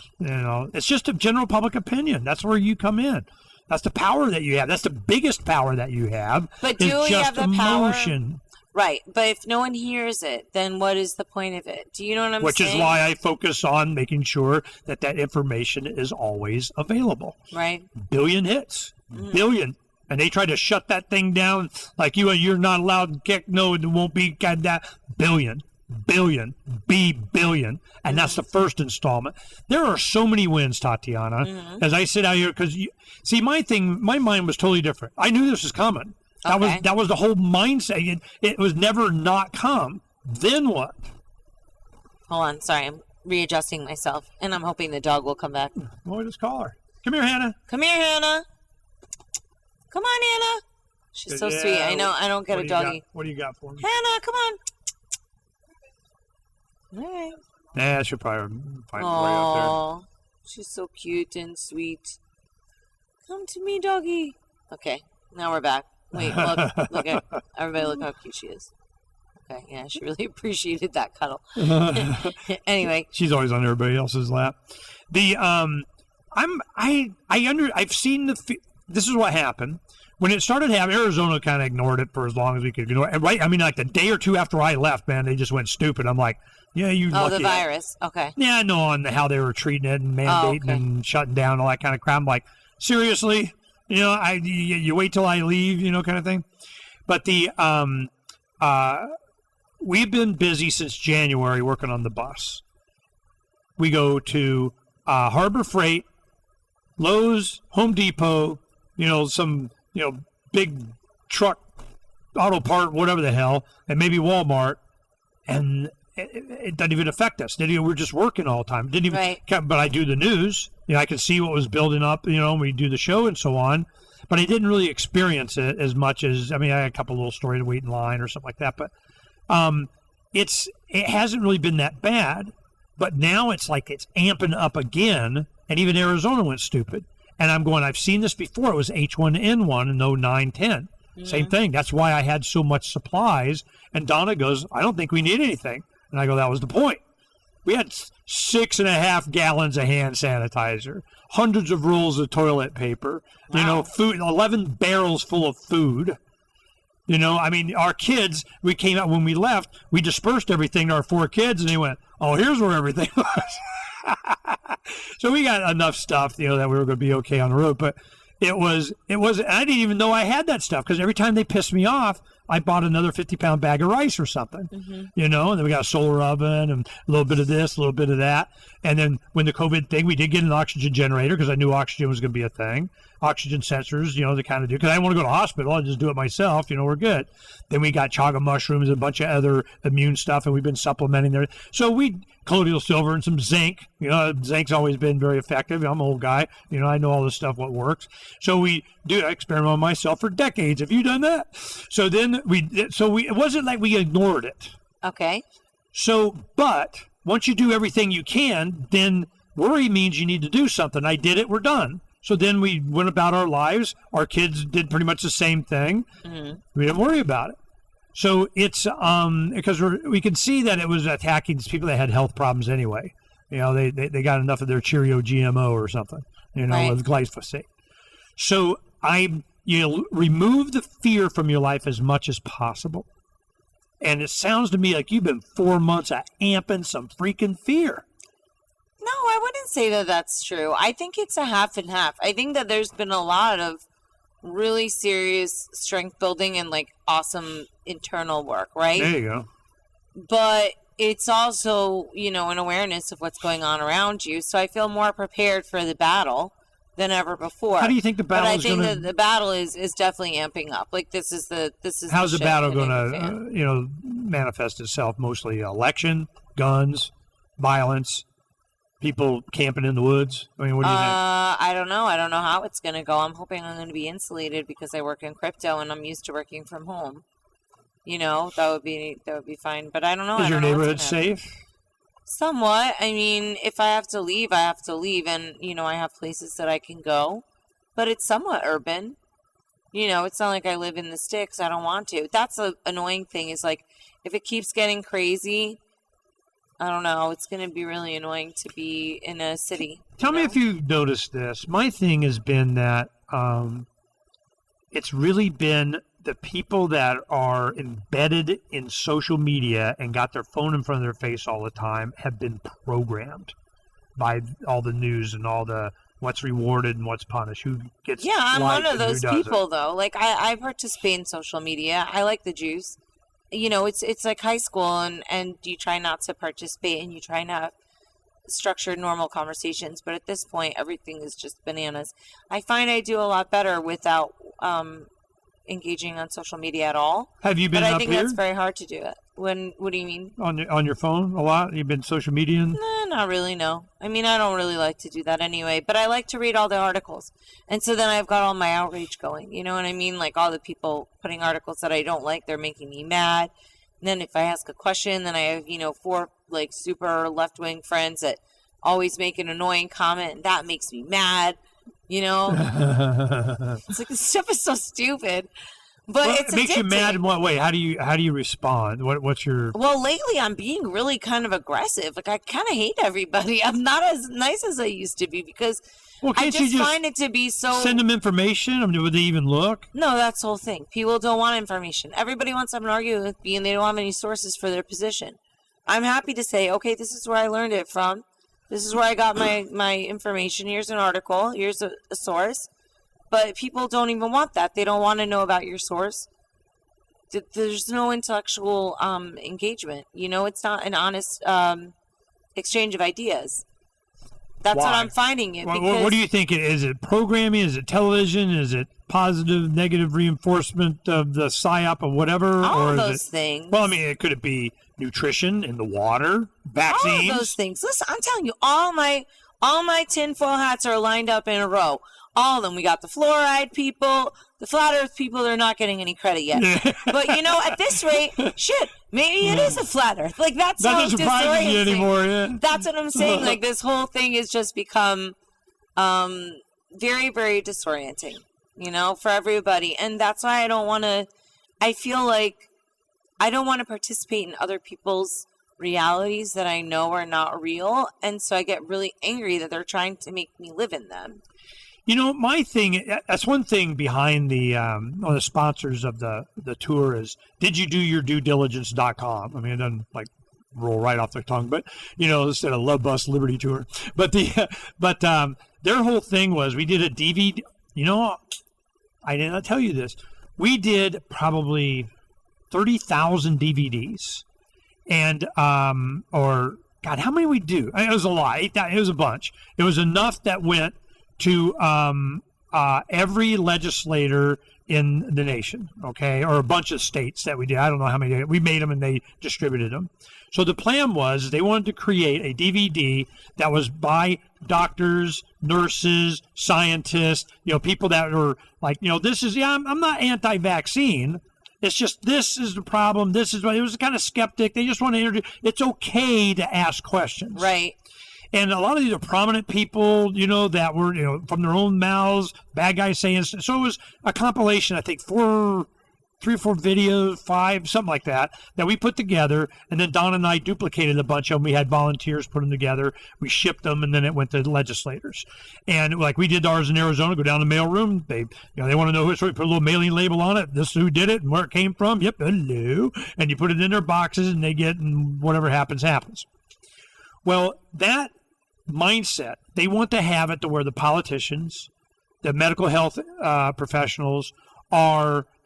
Speaker 2: It's just a general public opinion. That's where you come in. That's the power that you have. That's the biggest power that you have. But do we have the emotion.
Speaker 3: Power? Right. But if no one hears it, then what is the point of it? Do you know what I'm saying?
Speaker 2: Which is why I focus on making sure that information is always available.
Speaker 3: Right.
Speaker 2: Billion hits. Billion. And they try to shut that thing down like you're not allowed to no, it won't be that. Billion. And that's the first installment. There are so many wins, Tatiana, as I sit out here, because my mind was totally different. I knew this was coming. That was the whole mindset. It was never not come. Then what?
Speaker 3: Hold on, sorry, I'm readjusting myself, and I'm hoping the dog will come back.
Speaker 2: Well, just call her. Come here, Hannah.
Speaker 3: Come on, Hannah. She's so sweet. I know I don't get a doggy.
Speaker 2: What do you got for me?
Speaker 3: Hannah, come on. All right.
Speaker 2: Yeah, she'll probably find her way up there.
Speaker 3: She's so cute and sweet. Come to me, doggy. Okay, now we're back. Wait, look at everybody. Look how cute she is. Okay, yeah, she really appreciated that cuddle. Anyway,
Speaker 2: she's always on everybody else's lap. I've seen this is what happened. When it started happening, Arizona kind of ignored it for as long as we could ignore it. Right? I mean, like the day or two after I left, man, they just went stupid. I'm like, yeah, you lucky.
Speaker 3: Oh, the virus. Okay.
Speaker 2: Yeah, I know on how they were treating it and mandating and shutting down all that kind of crap. I'm like, seriously? You wait till I leave, kind of thing. But we've been busy since January working on the bus. We go to Harbor Freight, Lowe's, Home Depot, some big truck, auto part, whatever the hell, and maybe Walmart, and it doesn't even affect us. We're just working all the time. Didn't even.
Speaker 3: Right.
Speaker 2: But I do the news. I can see what was building up. When we do the show and so on. But I didn't really experience it as much as. I had a couple little stories to wait in line or something like that. But it hasn't really been that bad. But now it's like it's amping up again, and even Arizona went stupid. And I'm going, I've seen this before. It was H1N1 in 09-10. Same thing. That's why I had so much supplies. And Donna goes, I don't think we need anything. And I go, that was the point. We had 6.5 gallons of hand sanitizer, hundreds of rolls of toilet paper, food, 11 barrels full of food. Our kids, we came out when we left, we dispersed everything to our 4 kids, and they went, oh, here's where everything was. So we got enough stuff, that we were going to be okay on the road. But it was, I didn't even know I had that stuff, because every time they pissed me off, I bought another 50-pound bag of rice or something, and then we got a solar oven and a little bit of this, a little bit of that. And then when the COVID thing, we did get an oxygen generator because I knew oxygen was going to be a thing. Oxygen sensors, to kind of do, because I didn't want to go to the hospital. I'll just do it myself. We're good. Then we got chaga mushrooms and a bunch of other immune stuff, and we've been supplementing there. So colloidal silver and some zinc. Zinc's always been very effective. I'm an old guy. I know all this stuff, what works. So I experiment on myself for decades. Have you done that? So then it wasn't like we ignored it.
Speaker 3: Okay.
Speaker 2: But once you do everything you can, then worry means you need to do something. I did it. We're done. So then we went about our lives. Our kids did pretty much the same thing. We didn't worry about it. So it's because we can see that it was attacking people that had health problems anyway. They got enough of their Cheerio GMO or something, with glyphosate. So remove the fear from your life as much as possible. And it sounds to me like you've been 4 months of amping some freaking fear.
Speaker 3: No, I wouldn't say that that's true. I think it's a half and half. I think that there's been a lot of really serious strength building and awesome internal work, right?
Speaker 2: There you go.
Speaker 3: but it's also, an awareness of what's going on around you. So I feel more prepared for the battle than ever before.
Speaker 2: How do you think the battle is going to...
Speaker 3: I think that the battle is definitely amping up. Like, this is
Speaker 2: how's the battle going to, manifest itself? Mostly election, guns, violence, people camping in the woods? I mean, what do you think?
Speaker 3: I don't know. I don't know how it's going to go. I'm hoping I'm going to be insulated because I work in crypto and I'm used to working from home. That would be fine. But I don't know.
Speaker 2: Is your neighborhood safe?
Speaker 3: Somewhat. I mean, if I have to leave, I have to leave. And, I have places that I can go. But it's somewhat urban. It's not like I live in the sticks. I don't want to. That's the annoying thing is, like, if it keeps getting crazy, I don't know. It's going to be really annoying to be in a city.
Speaker 2: Tell me if you've noticed this. My thing has been that it's really been the people that are embedded in social media and got their phone in front of their face all the time have been programmed by all the news and all the what's rewarded and what's punished. Who gets
Speaker 3: I'm one of those people, though. Like, I participate in social media. I like the juice. It's like high school, and you try not to participate and you try not structure normal conversations. But at this point, everything is just bananas. I find I do a lot better without engaging on social media at all.
Speaker 2: Have you been up here?
Speaker 3: But I think that's very hard to do it. What do you mean?
Speaker 2: On your phone a lot? You've been social mediaing?
Speaker 3: Nah, not really, no. I mean, I don't really like to do that anyway, but I like to read all the articles. And so then I've got all my outrage going. You know what I mean? Like, all the people putting articles that I don't like, they're making me mad. And then if I ask a question, then I have, 4 like super left-wing friends that always make an annoying comment, and that makes me mad. It's like, this stuff is so stupid. But it
Speaker 2: makes you mad in what way? How do you respond? What's your...
Speaker 3: Well, lately I'm being really kind of aggressive. Like, I kind of hate everybody. I'm not as nice as I used to be because I just find it to be so...
Speaker 2: Send them information? I mean, would they even look?
Speaker 3: No, that's the whole thing. People don't want information. Everybody wants someone to argue with me, and they don't have any sources for their position. I'm happy to say, okay, this is where I learned it from. This is where I got my information. Here's an article. Here's a source. But people don't even want that. They don't want to know about your source. There's no intellectual engagement. It's not an honest exchange of ideas. That's
Speaker 2: Why?
Speaker 3: What I'm finding it.
Speaker 2: What do you think? Is it programming? Is it television? Is it positive, negative reinforcement of the psyop of whatever?
Speaker 3: All of those things.
Speaker 2: Well, I mean, could it be nutrition in the water, vaccines?
Speaker 3: All of those things. Listen, I'm telling you, all my tinfoil hats are lined up in a row. All of them. We got the fluoride people, the flat earth people, they're not getting any credit yet. But, at this rate, shit, maybe it is a flat earth. Like, that
Speaker 2: doesn't surprise me anymore. Yeah.
Speaker 3: That's what I'm saying. Like, this whole thing has just become very, very disorienting, for everybody. And that's why I feel like I don't want to participate in other people's realities that I know are not real. And so I get really angry that they're trying to make me live in them.
Speaker 2: My thing, that's one thing behind one of the sponsors of the tour is, did you do your due diligence.com? I mean, it doesn't roll right off their tongue, but, instead of Love Bus Liberty Tour. But their whole thing was, we did a DVD, I did not tell you this. We did probably 30,000 DVDs and, God, how many we do? It was a lot. It was a bunch. It was enough that went to every legislator in the nation, okay, or a bunch of states that we did. I don't know how many. We made them and they distributed them. So the plan was they wanted to create a DVD that was by doctors, nurses, scientists, people that were like, this is, I'm not anti-vaccine. It's just, this is the problem. This is what, it was kind of skeptic. They just want to introduce, it's okay to ask questions.
Speaker 3: Right.
Speaker 2: And a lot of these are prominent people, that were, from their own mouths, bad guys saying. So it was a compilation, I think, 3 or 4 videos, 5, something like that we put together. And then Don and I duplicated a bunch of them. We had volunteers put them together. We shipped them, and then it went to legislators. And we did ours in Arizona, go down to the mailroom. They want to know who, so we put a little mailing label on it. This is who did it and where it came from. Yep, hello. And you put it in their boxes, and they get, and whatever happens, happens. Well, that mindset, they want to have it to where the politicians, the medical health professionals,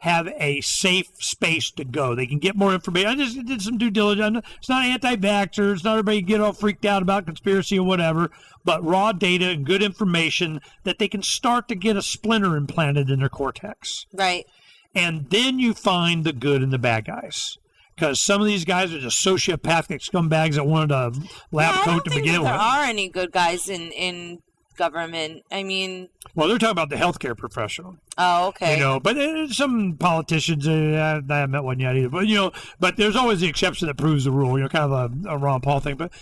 Speaker 2: have a safe space to go. They can get more information. I just did some due diligence. It's not anti-vaxxers. It's not everybody get all freaked out about conspiracy or whatever, but raw data and good information that they can start to get a splinter implanted in their cortex.
Speaker 3: Right.
Speaker 2: And then you find the good and the bad guys. Because some of these guys are just sociopathic scumbags that wanted a lab coat to begin with.
Speaker 3: There are any good guys in government. I mean,
Speaker 2: well, they're talking about the healthcare professional.
Speaker 3: Oh, okay.
Speaker 2: You know, but some politicians, I haven't met one yet either. But but there's always the exception that proves the rule. Kind of a Ron Paul thing. But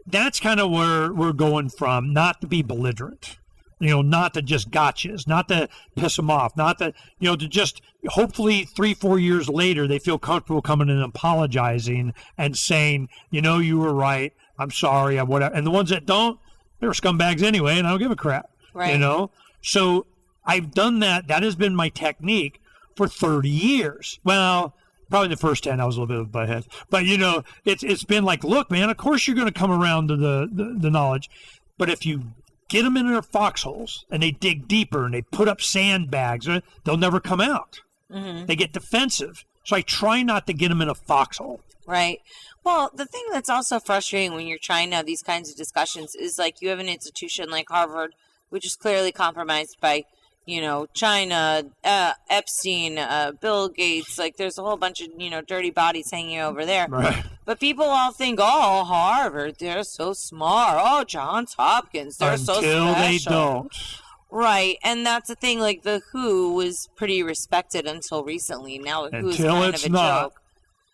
Speaker 2: that's kind of where we're going from. Not to be belligerent. Not to just gotchas, not to piss them off, not to, to just hopefully 3-4 years later, they feel comfortable coming in and apologizing and saying, you were right. I'm sorry. I'm whatever. And the ones that don't, they're scumbags anyway, and I don't give a crap. Right. So I've done that. That has been my technique for 30 years. Well, probably the first 10, I was a little bit of a butthead. But, it's been like, look, man, of course you're going to come around to the knowledge. But if you get them in their foxholes and they dig deeper and they put up sandbags, they'll never come out. Mm-hmm. They get defensive. So I try not to get them in a foxhole.
Speaker 3: Right. Well, the thing that's also frustrating when you're trying to have these kinds of discussions is like you have an institution like Harvard, which is clearly compromised by, China, Epstein, Bill Gates. Like there's a whole bunch of, dirty bodies hanging over there. Right. But people all think, oh, Harvard, they're so smart. Oh, Johns Hopkins, they're so special. Until they don't. Right. And that's the thing. Like the WHO was pretty respected until recently. Now the WHO is kind of a joke.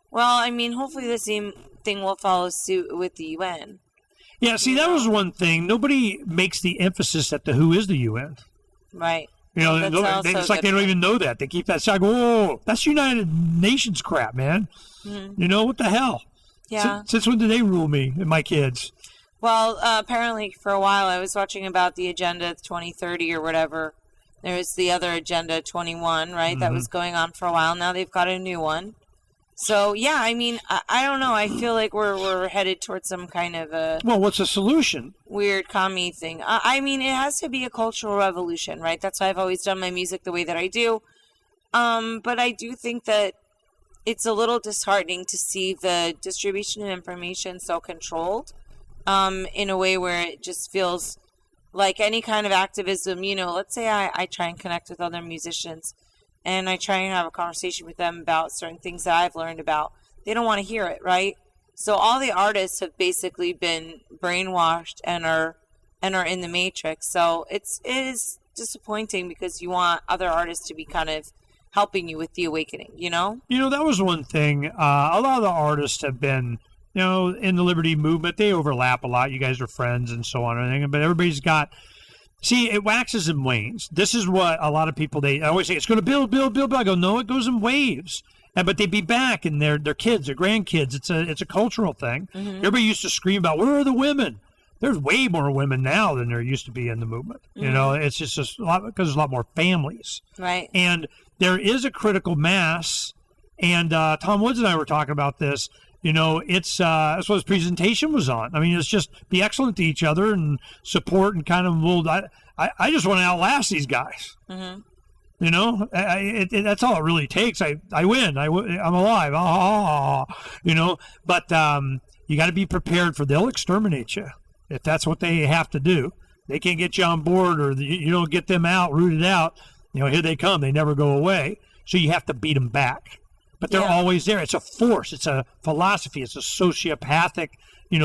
Speaker 3: Well, I mean, hopefully the same thing will follow suit with the UN.
Speaker 2: Yeah, see, that was one thing. Nobody makes the emphasis that the WHO is the UN.
Speaker 3: Right.
Speaker 2: It's like they don't even know that. They keep that side. Whoa, that's United Nations crap, man. Mm-hmm. What the hell?
Speaker 3: Yeah.
Speaker 2: Since when did they rule me and my kids?
Speaker 3: Well, apparently for a while I was watching about the Agenda 2030 or whatever. There was the other Agenda 21, right? Mm-hmm. That was going on for a while. Now they've got a new one. So, yeah, I mean, I don't know. I feel like we're headed towards some kind of a...
Speaker 2: Well, what's the solution?
Speaker 3: Weird commie thing. I mean, it has to be a cultural revolution, right? That's why I've always done my music the way that I do. But I do think that it's a little disheartening to see the distribution of information so controlled in a way where it just feels like any kind of activism. Let's say I try and connect with other musicians. And I try and have a conversation with them about certain things that I've learned about. They don't want to hear it, right? So all the artists have basically been brainwashed and are in the matrix. So it is disappointing because you want other artists to be kind of helping you with the awakening,
Speaker 2: that was one thing. A lot of the artists have been, in the liberty movement. They overlap a lot. You guys are friends and so on and everything. But everybody's got... See, it waxes and wanes. This is what a lot of people, I always say, it's going to build. I go, no, it goes in waves. But they'd be back and their kids, their grandkids. It's a cultural thing. Mm-hmm. Everybody used to scream about, where are the women? There's way more women now than there used to be in the movement. Mm-hmm. It's just a lot because there's a lot more families.
Speaker 3: Right.
Speaker 2: And there is a critical mass. And Tom Woods and I were talking about this. It's that's what his presentation was on. I mean, it's just be excellent to each other and support and kind of mold. I just want to outlast these guys. Mm-hmm. That's all it really takes. I win. I'm alive. But you got to be prepared for they'll exterminate you if that's what they have to do. They can't get you on board or you don't get them out, rooted out. Here they come. They never go away. So you have to beat them back. But they're always there. It's a force. It's a philosophy. It's a sociopathic,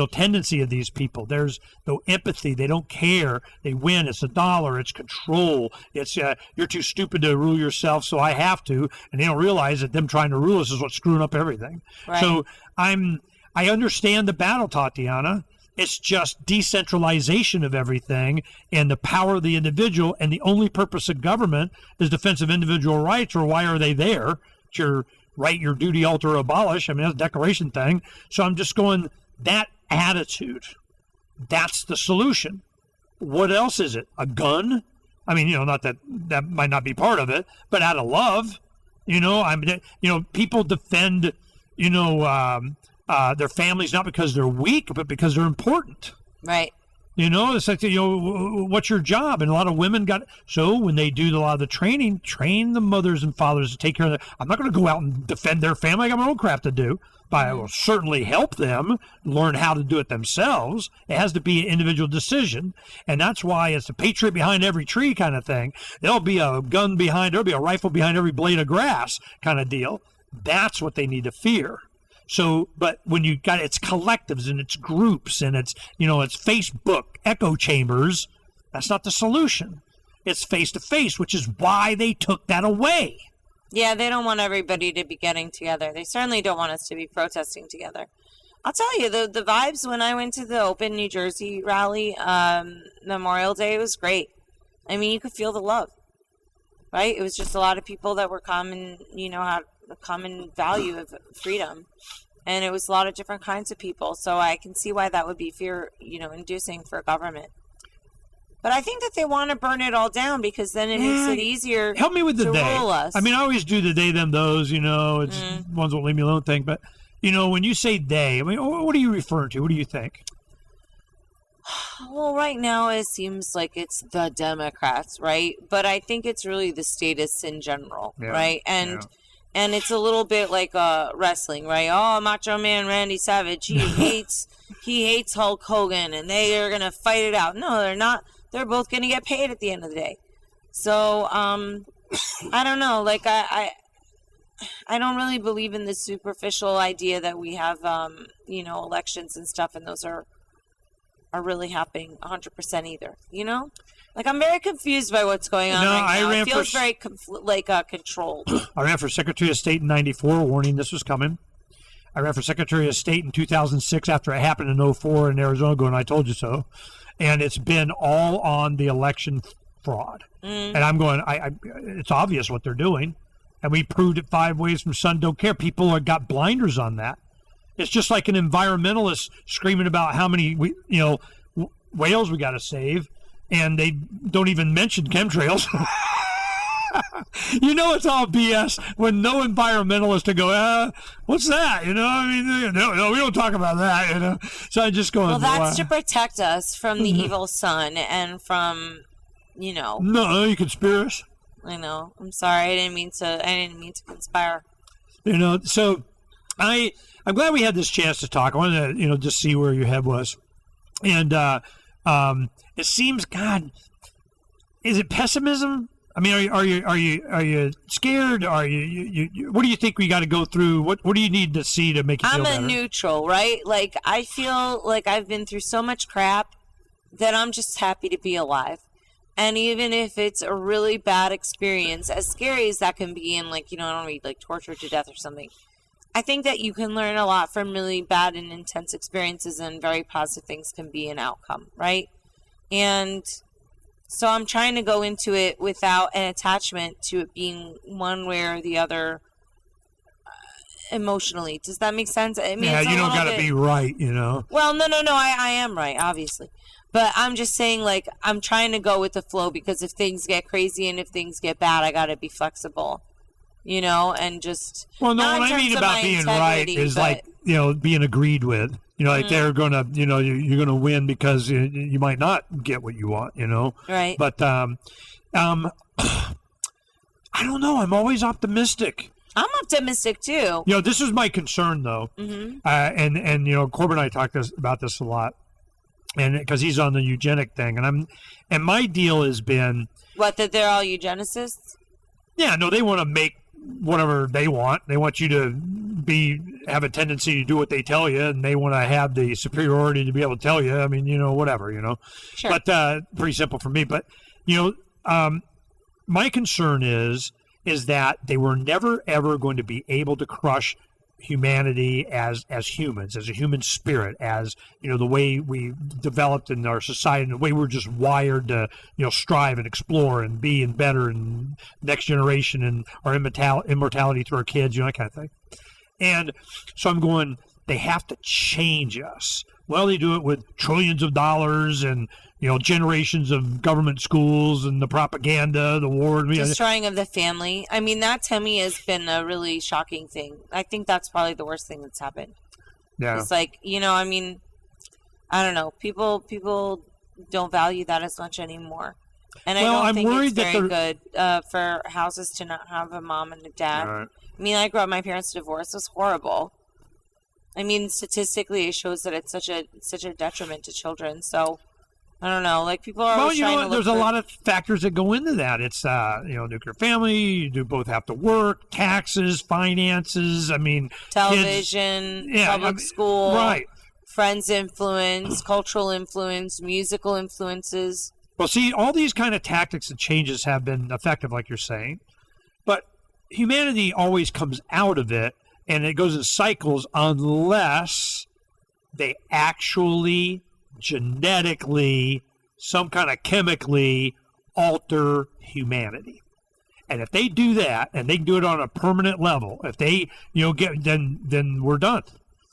Speaker 2: tendency of these people. There's no empathy. They don't care. They win. It's a dollar. It's control. It's you're too stupid to rule yourself, so I have to. And they don't realize that them trying to rule us is what's screwing up everything. Right. So I understand the battle, Tatiana. It's just decentralization of everything and the power of the individual. And the only purpose of government is defense of individual rights, or why are they there? It's your right, your duty, alter, abolish. I mean, that's a declaration thing. So I'm just going, that attitude, that's the solution. What else is it? A gun? I mean, not that might not be part of it, but out of love, people defend, their families not because they're weak, but because they're important.
Speaker 3: Right.
Speaker 2: You know, it's like, what's your job? And a lot of women so when they do a lot of the training, train the mothers and fathers to take care of them. I'm not going to go out and defend their family. I got my own crap to do. But I will certainly help them learn how to do it themselves. It has to be an individual decision. And that's why it's a patriot behind every tree kind of thing. There'll be a gun there'll be a rifle behind every blade of grass kind of deal. That's what they need to fear. So, but when you got it's collectives and it's groups and it's, it's Facebook echo chambers, that's not the solution. It's face to face, which is why they took that away.
Speaker 3: Yeah, they don't want everybody to be getting together. They certainly don't want us to be protesting together. I'll tell you, the vibes when I went to the Open New Jersey rally, Memorial Day, it was great. I mean, you could feel the love, right? It was just a lot of people that were common, had a common value of freedom. And it was a lot of different kinds of people. So I can see why that would be fear, inducing for government. But I think that they want to burn it all down because then it makes it easier.
Speaker 2: Help me with the
Speaker 3: to
Speaker 2: day.
Speaker 3: rule us.
Speaker 2: I mean, I always do the they, them, those. It's ones won't leave me alone thing. But when you say they, I mean, what are you referring to? What do you think?
Speaker 3: Well, right now it seems like it's the Democrats, right? But I think it's really the statists in general, right? And it's a little bit like wrestling, right? Oh, Macho Man Randy Savage, he hates Hulk Hogan, and they are gonna fight it out. No, they're not. They're both going to get paid at the end of the day. So, I don't know. Like, I don't really believe in this superficial idea that we have, elections and stuff, and those are really happening 100% either. Like, I'm very confused by what's going on right now. It feels very controlled.
Speaker 2: I ran for Secretary of State in '94, warning this was coming. I ran for Secretary of State in 2006 after it happened in '04 in Arizona, going, I told you so. And it's been all on the election fraud. And I'm going, it's obvious what they're doing. And we proved it 5 ways from Sun Don't Care. People have got blinders on that. It's just like an environmentalist screaming about how many, whales we got to save. And they don't even mention chemtrails. It's all BS when no environmentalist to go, what's that? No, we don't talk about that, So I just go,
Speaker 3: well, that's to protect us from the evil sun and from,
Speaker 2: No, you conspiracy.
Speaker 3: I know. I'm sorry. I didn't mean to conspire.
Speaker 2: So I'm glad we had this chance to talk. I wanted to, just see where your head was. And it seems, God, is it pessimism? I mean, are you scared? Are you what do you think we got to go through? What do you need to see to make you feel better?
Speaker 3: I'm a neutral, right? Like, I feel like I've been through so much crap that I'm just happy to be alive. And even if it's a really bad experience, as scary as that can be, and I don't read tortured to death or something, I think that you can learn a lot from really bad and intense experiences, and very positive things can be an outcome, right? And so I'm trying to go into it without an attachment to it being one way or the other emotionally. Does that make sense? I mean,
Speaker 2: you don't got to be right,
Speaker 3: Well, no, I am right, obviously. But I'm just saying, I'm trying to go with the flow, because if things get crazy and if things get bad, I got to be flexible, and just...
Speaker 2: Well, no, what I mean about being right is being agreed with. They're going to, you're going to win because you might not get what you want,
Speaker 3: Right.
Speaker 2: But I don't know. I'm always optimistic.
Speaker 3: I'm optimistic too.
Speaker 2: This is my concern though. Mm-hmm. And Corbin and I talked about this a lot, and because he's on the eugenic thing, and my deal has been
Speaker 3: that they're all eugenicists.
Speaker 2: Yeah, no, they want to make whatever they want. They want you to have a tendency to do what they tell you, and they want to have the superiority to be able to tell you. I mean, whatever,
Speaker 3: Sure.
Speaker 2: But pretty simple for me. But my concern is that they were never ever going to be able to crush humanity as humans, as a human spirit, as the way we developed in our society, and the way we're just wired to strive and explore and be and better, and next generation, and our immortality to our kids, that kind of thing. And so I'm going, they have to change us. Well, they do it with trillions of dollars and generations of government schools and the propaganda, the war,
Speaker 3: destroying of the family. I mean, that to me has been a really shocking thing. I think that's probably the worst thing that's happened.
Speaker 2: Yeah,
Speaker 3: it's I mean, I don't know. People don't value that as much anymore. And I
Speaker 2: Well,
Speaker 3: don't
Speaker 2: I'm
Speaker 3: think
Speaker 2: worried
Speaker 3: it's
Speaker 2: that
Speaker 3: very good for houses to not have a mom and a dad.
Speaker 2: Right.
Speaker 3: I mean, I grew up, my parents divorced. It was horrible. I mean, statistically, it shows that it's such a detriment to children. So, I don't know. Like, people are
Speaker 2: Well,
Speaker 3: always
Speaker 2: you
Speaker 3: trying
Speaker 2: know,
Speaker 3: to look
Speaker 2: there's a lot of factors that go into that. It's, nuclear family. You do both have to work, taxes, finances. I mean,
Speaker 3: television,
Speaker 2: kids,
Speaker 3: public school,
Speaker 2: right?
Speaker 3: Friends' influence, cultural influence, musical influences.
Speaker 2: Well, see, all these kind of tactics and changes have been effective, like you're saying. But humanity always comes out of it, and it goes in cycles unless they actually genetically, some kind of chemically alter humanity. And if they do that, and they can do it on a permanent level, if they, then we're done.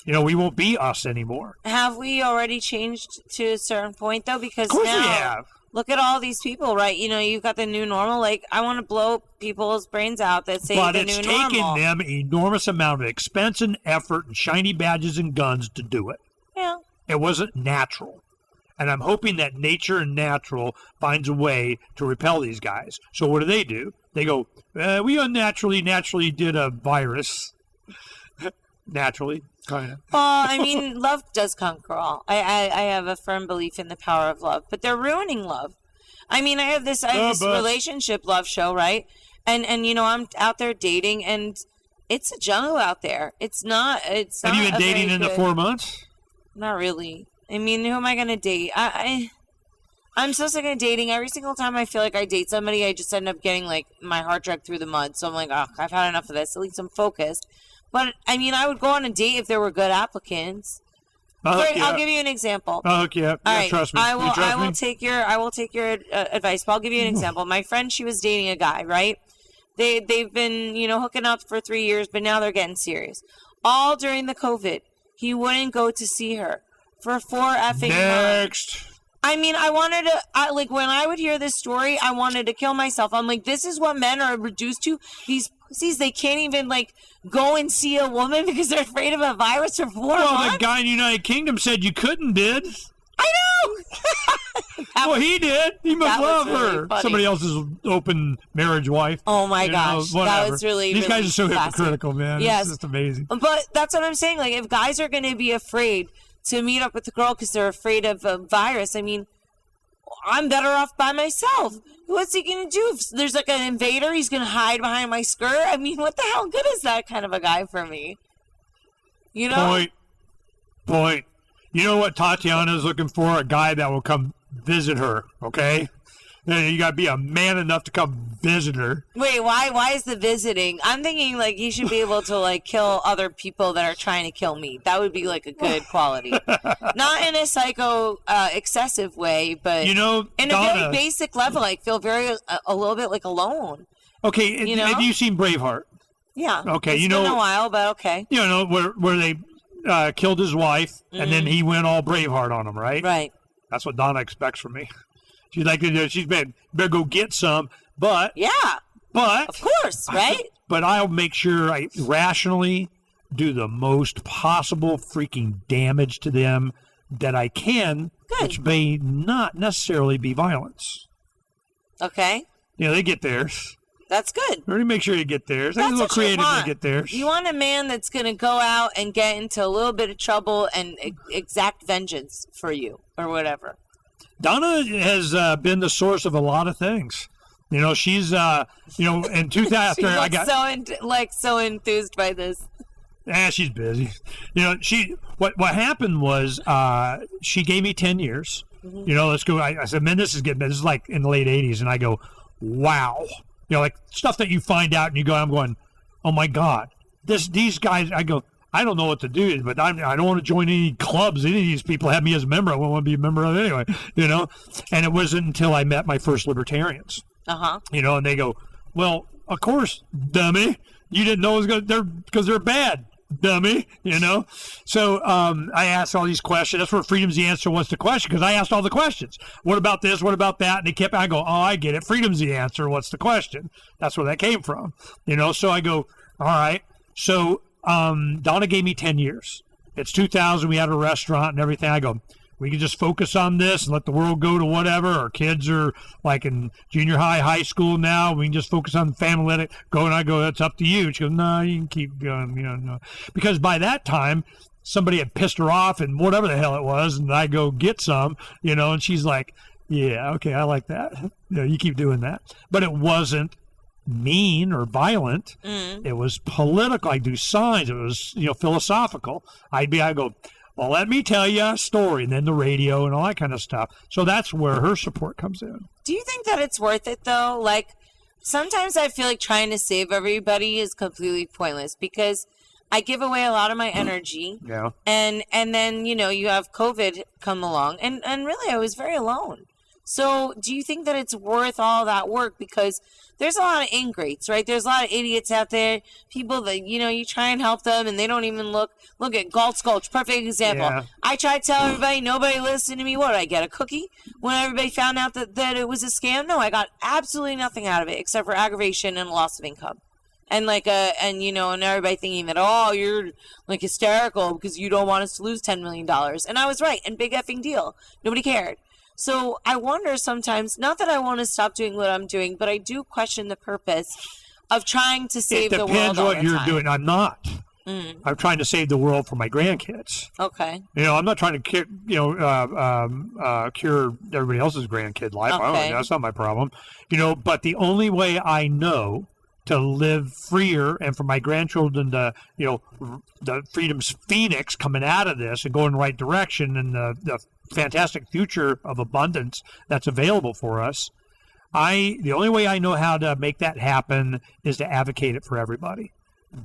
Speaker 2: We won't be us anymore.
Speaker 3: Have we already changed to a certain point, though? Because
Speaker 2: Of course
Speaker 3: now,
Speaker 2: we have.
Speaker 3: look at all these people, right? You've got the new normal. Like, I want to blow people's brains out that say
Speaker 2: But
Speaker 3: the
Speaker 2: it's
Speaker 3: new
Speaker 2: taken
Speaker 3: normal.
Speaker 2: them an enormous amount of expense and effort and shiny badges and guns to do it.
Speaker 3: Yeah.
Speaker 2: It wasn't natural. And I'm hoping that nature and natural finds a way to repel these guys. So what do? They go, we naturally did a virus. Naturally, kind of.
Speaker 3: Well, I mean, love does conquer all. I have a firm belief in the power of love, but they're ruining love. I mean, I have this relationship love show, right? And I'm out there dating, and it's a jungle out there. It's not.
Speaker 2: Have you been dating in the 4 months?
Speaker 3: Not really. I mean, who am I going to date? I'm so sick of dating. Every single time I feel like I date somebody, I just end up getting, like, my heart dragged through the mud. So I'm like, oh, I've had enough of this. At least I'm focused. But, I mean, I would go on a date if there were good applicants. I'll give you an example.
Speaker 2: I'll hook you up.
Speaker 3: All right.
Speaker 2: Trust me.
Speaker 3: I will
Speaker 2: me?
Speaker 3: take your advice, but I'll give you an example. My friend, she was dating a guy, right? They've been, hooking up for 3 years, but now they're getting serious. All during the COVID, he wouldn't go to see her for 4 effing months.
Speaker 2: Next.
Speaker 3: I mean, I wanted to, when I would hear this story, I wanted to kill myself. I'm like, this is what men are reduced to. These pussies, they can't even, go and see a woman because they're afraid of a virus for 4 months.
Speaker 2: Well, the guy in the United Kingdom said you couldn't, did.
Speaker 3: I know!
Speaker 2: Well, he did. He must love
Speaker 3: really
Speaker 2: her.
Speaker 3: funny.
Speaker 2: Somebody else's open marriage wife.
Speaker 3: Oh, my gosh. That was really,
Speaker 2: These guys are so
Speaker 3: classy.
Speaker 2: hypocritical, man.
Speaker 3: Yes.
Speaker 2: It's just amazing.
Speaker 3: But that's what I'm saying. Like, if guys are going to be afraid to meet up with a girl because they're afraid of a virus, I mean, I'm better off by myself. What's he going to do? If there's an invader, he's going to hide behind my skirt? I mean, what the hell good is that kind of a guy for me?
Speaker 2: Point. You know what Tatiana is looking for? A guy that will come visit her, okay? You got to be a man enough to come visit her.
Speaker 3: Wait, why is the visiting? I'm thinking, he should be able to, kill other people that are trying to kill me. That would be, a good quality. Not in a psycho, excessive way, but in a very basic level. I feel a little bit, alone.
Speaker 2: Okay, have you seen Braveheart?
Speaker 3: Yeah.
Speaker 2: Okay,
Speaker 3: it's been a while, but okay.
Speaker 2: Where they killed his wife, and then he went all Braveheart on him, right?
Speaker 3: Right.
Speaker 2: That's what Donna expects from me. She's better go get some, but
Speaker 3: of course, right?
Speaker 2: But I'll make sure I rationally do the most possible freaking damage to them that I can, which may not necessarily be violence.
Speaker 3: Okay.
Speaker 2: They get theirs.
Speaker 3: That's good.
Speaker 2: Already make sure you get theirs.
Speaker 3: That's
Speaker 2: a little creative to get theirs.
Speaker 3: You want a man that's going to go out and get into a little bit of trouble and exact vengeance for you or whatever.
Speaker 2: Donna has been the source of a lot of things. She's, in 2000, after I got
Speaker 3: so enthused by this.
Speaker 2: She's busy. What happened was she gave me 10 years. Mm-hmm. Let's go. I said, man, this is getting. This is like in the late 80s, and I go, wow. Stuff that you find out, and I'm going, oh my God, these guys. I go, I don't know what to do, but I don't want to join any clubs. Any of these people have me as a member. I won't want to be a member of it anyway, And it wasn't until I met my first libertarians, and they go, well, of course, dummy. You didn't know it was because they're bad, dummy, So I asked all these questions. That's where freedom's the answer. What's the question? Because I asked all the questions. What about this? What about that? And I go, oh, I get it. Freedom's the answer. What's the question? That's where that came from, So I go, all right. So Donna gave me 10 years. It's 2000. We had a restaurant and everything. I go, We can just focus on this and let the world go to whatever. Our kids are like in junior high school now. We can just focus on family. Go, and I go, that's up to you. She goes, no, you can keep going. No. Because by that time, somebody had pissed her off and whatever the hell it was, and I go get some, and she's like, yeah, okay, I like that. You keep doing that. But it wasn't mean or violent. It was political. I do signs. It was, philosophical. I go, well, let me tell you a story, and then the radio and all that kind of stuff. So that's where her support comes in.
Speaker 3: Do you think that it's worth it, though? Like, sometimes I feel like trying to save everybody is completely pointless because I give away a lot of my energy.
Speaker 2: Yeah.
Speaker 3: And then, you have COVID come along, and really I was very alone. So do you think that it's worth all that work? Because there's a lot of ingrates, right? There's a lot of idiots out there, people that, you try and help them and they don't even look at Galt Sculch, perfect example.
Speaker 2: Yeah.
Speaker 3: I tried to tell everybody, nobody listened to me. What did I get, a cookie? When everybody found out that it was a scam? No, I got absolutely nothing out of it except for aggravation and loss of income. And and everybody thinking that, oh, you're like hysterical because you don't want us to lose $10 million. And I was right, and big effing deal. Nobody cared. So I wonder sometimes, not that I want to stop doing what I'm doing, but I do question the purpose of trying to save the world.
Speaker 2: It depends
Speaker 3: all
Speaker 2: what
Speaker 3: the
Speaker 2: you're
Speaker 3: time.
Speaker 2: doing. I'm not. I'm trying to save the world for my grandkids.
Speaker 3: Okay.
Speaker 2: I'm not trying to cure everybody else's grandkid life.
Speaker 3: Okay.
Speaker 2: That's not my problem. But the only way I know to live freer and for my grandchildren to, the freedom's phoenix coming out of this and go in the right direction and the fantastic future of abundance that's available for us. The only way I know how to make that happen is to advocate it for everybody.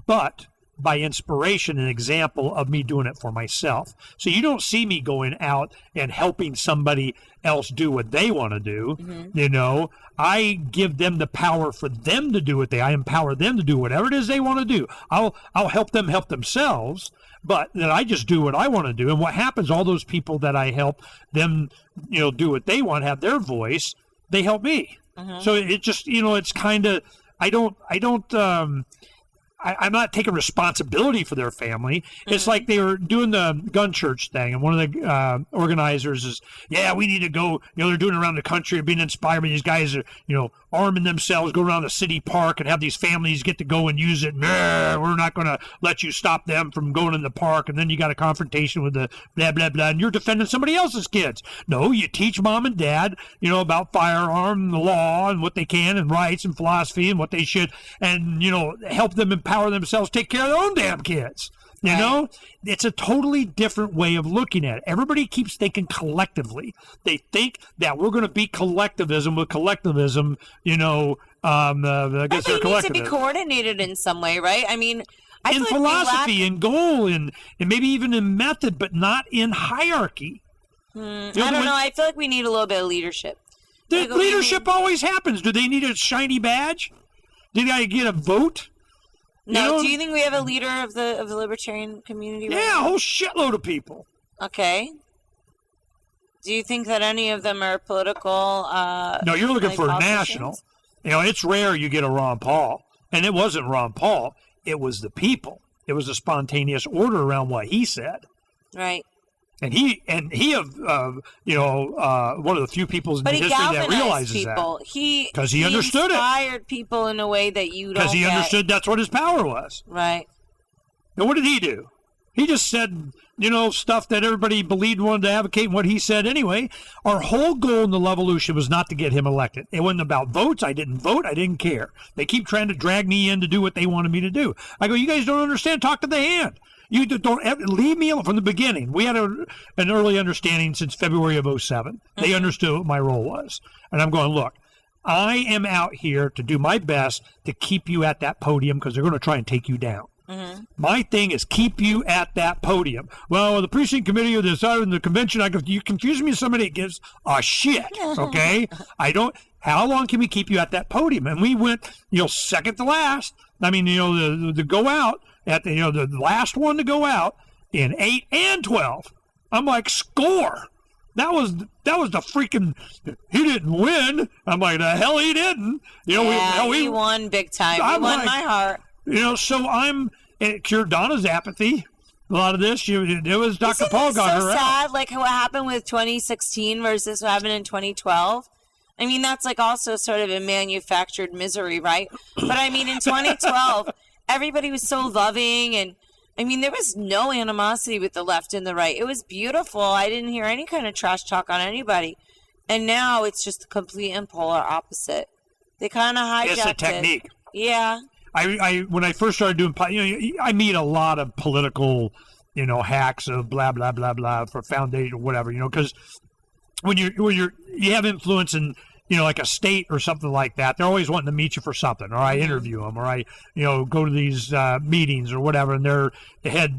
Speaker 2: But by inspiration and example of me doing it for myself. So you don't see me going out and helping somebody else do what they want to do. I give them the power for them to do I empower them to do whatever it is they want to do. I'll help them help themselves, but then I just do what I want to do. And what happens, all those people that I help them, do what they want, have their voice, they help me. So it just, it's kind of, I'm not taking responsibility for their family. It's like they were doing the gun church thing, and one of the organizers is, we need to go. They're doing it around the country and being inspired by these guys are, arming themselves, go around the city park and have these families get to go and use it. Nah, we're not going to let you stop them from going in the park. And then you got a confrontation with the blah, blah, blah, and you're defending somebody else's kids. No, you teach mom and dad, about firearm, the law, and what they can, and rights and philosophy and what they should, and, help them empower themselves, take care of their own damn kids. It's a totally different way of looking at it. Everybody keeps thinking collectively. They think that we're going to beat collectivism with collectivism, I guess they're
Speaker 3: it needs to be coordinated in some way, right? I mean, I
Speaker 2: in
Speaker 3: feel
Speaker 2: philosophy and goal and maybe even in method, but not in hierarchy.
Speaker 3: I don't know. I feel like we need a little bit of leadership.
Speaker 2: The leadership always happens. Do they need a shiny badge? Do they get a vote?
Speaker 3: No, do you think we have a leader of the libertarian community right now?
Speaker 2: A whole shitload of people.
Speaker 3: Okay. Do you think that any of them are political?
Speaker 2: No, you're looking for national. It's rare you get a Ron Paul. And it wasn't Ron Paul. It was the people. It was a spontaneous order around what he said.
Speaker 3: Right.
Speaker 2: And he one of the few people in history that realizes
Speaker 3: people.
Speaker 2: that.
Speaker 3: Because
Speaker 2: he understood it.
Speaker 3: He inspired people in a way that you don't
Speaker 2: Because he understood that's what his power was.
Speaker 3: Right.
Speaker 2: And what did he do? He just said, stuff that everybody believed wanted to advocate what he said anyway. Our whole goal in the Levolution was not to get him elected. It wasn't about votes. I didn't vote. I didn't care. They keep trying to drag me in to do what they wanted me to do. I go, you guys don't understand. Talk to the hand. You don't leave me alone from the beginning. We had an early understanding since February of 2007. They understood what my role was. And I'm going, look, I am out here to do my best to keep you at that podium because they're going to try and take you down. My thing is keep you at that podium. Well, the precinct committee or the convention, you confuse me with somebody that gives a shit, okay? How long can we keep you at that podium? And we went, second to last. I mean, the go out, at the last one to go out in 8 and 12. I'm like, score. That was the freaking. He didn't win. I'm like, the hell he didn't.
Speaker 3: We won big time. He won my heart.
Speaker 2: So it cured Donna's apathy. A lot of this, it was Dr. Paul got her out.
Speaker 3: Isn't it so sad, like what happened with 2016 versus what happened in 2012? I mean, that's like also sort of a manufactured misery, right? But I mean, in 2012, everybody was so loving, and I mean, there was no animosity with the left and the right. It was beautiful. I didn't hear any kind of trash talk on anybody. And now it's just the complete and polar opposite. They kind of hijacked it.
Speaker 2: It's a technique.
Speaker 3: Yeah.
Speaker 2: I when I first started doing, I meet a lot of political, hacks of blah blah blah blah for foundation or whatever, because when you have influence in like a state or something like that, they're always wanting to meet you for something, or I interview them, or I go to these meetings or whatever, and they're the head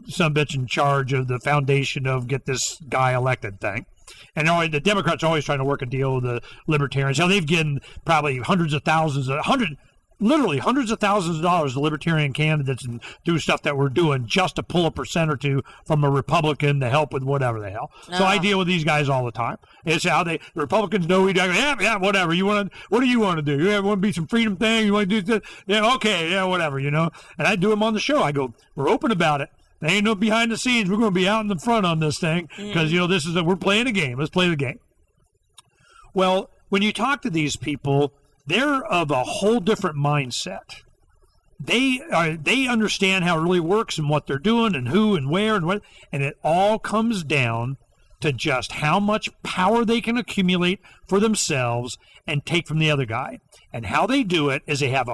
Speaker 2: some bitch in charge of the foundation of get this guy elected thing. And the Democrats are always trying to work a deal with the libertarians. They've given probably hundreds of thousands of dollars to libertarian candidates and do stuff that we're doing just to pull a % or two from a Republican to help with whatever the hell. So I deal with these guys all the time. It's how the Republicans know we do. Yeah, whatever. What do you want to do? You want to be some freedom thing? You want to do this? Yeah, okay, yeah, whatever, And I do them on the show. I go, we're open about it. There ain't no behind the scenes. We're going to be out in the front on this thing because, we're playing a game. Let's play the game. Well, when you talk to these people, they're of a whole different mindset. They understand how it really works and what they're doing and who and where and what, and it all comes down to just how much power they can accumulate for themselves and take from the other guy. And how they do it is they have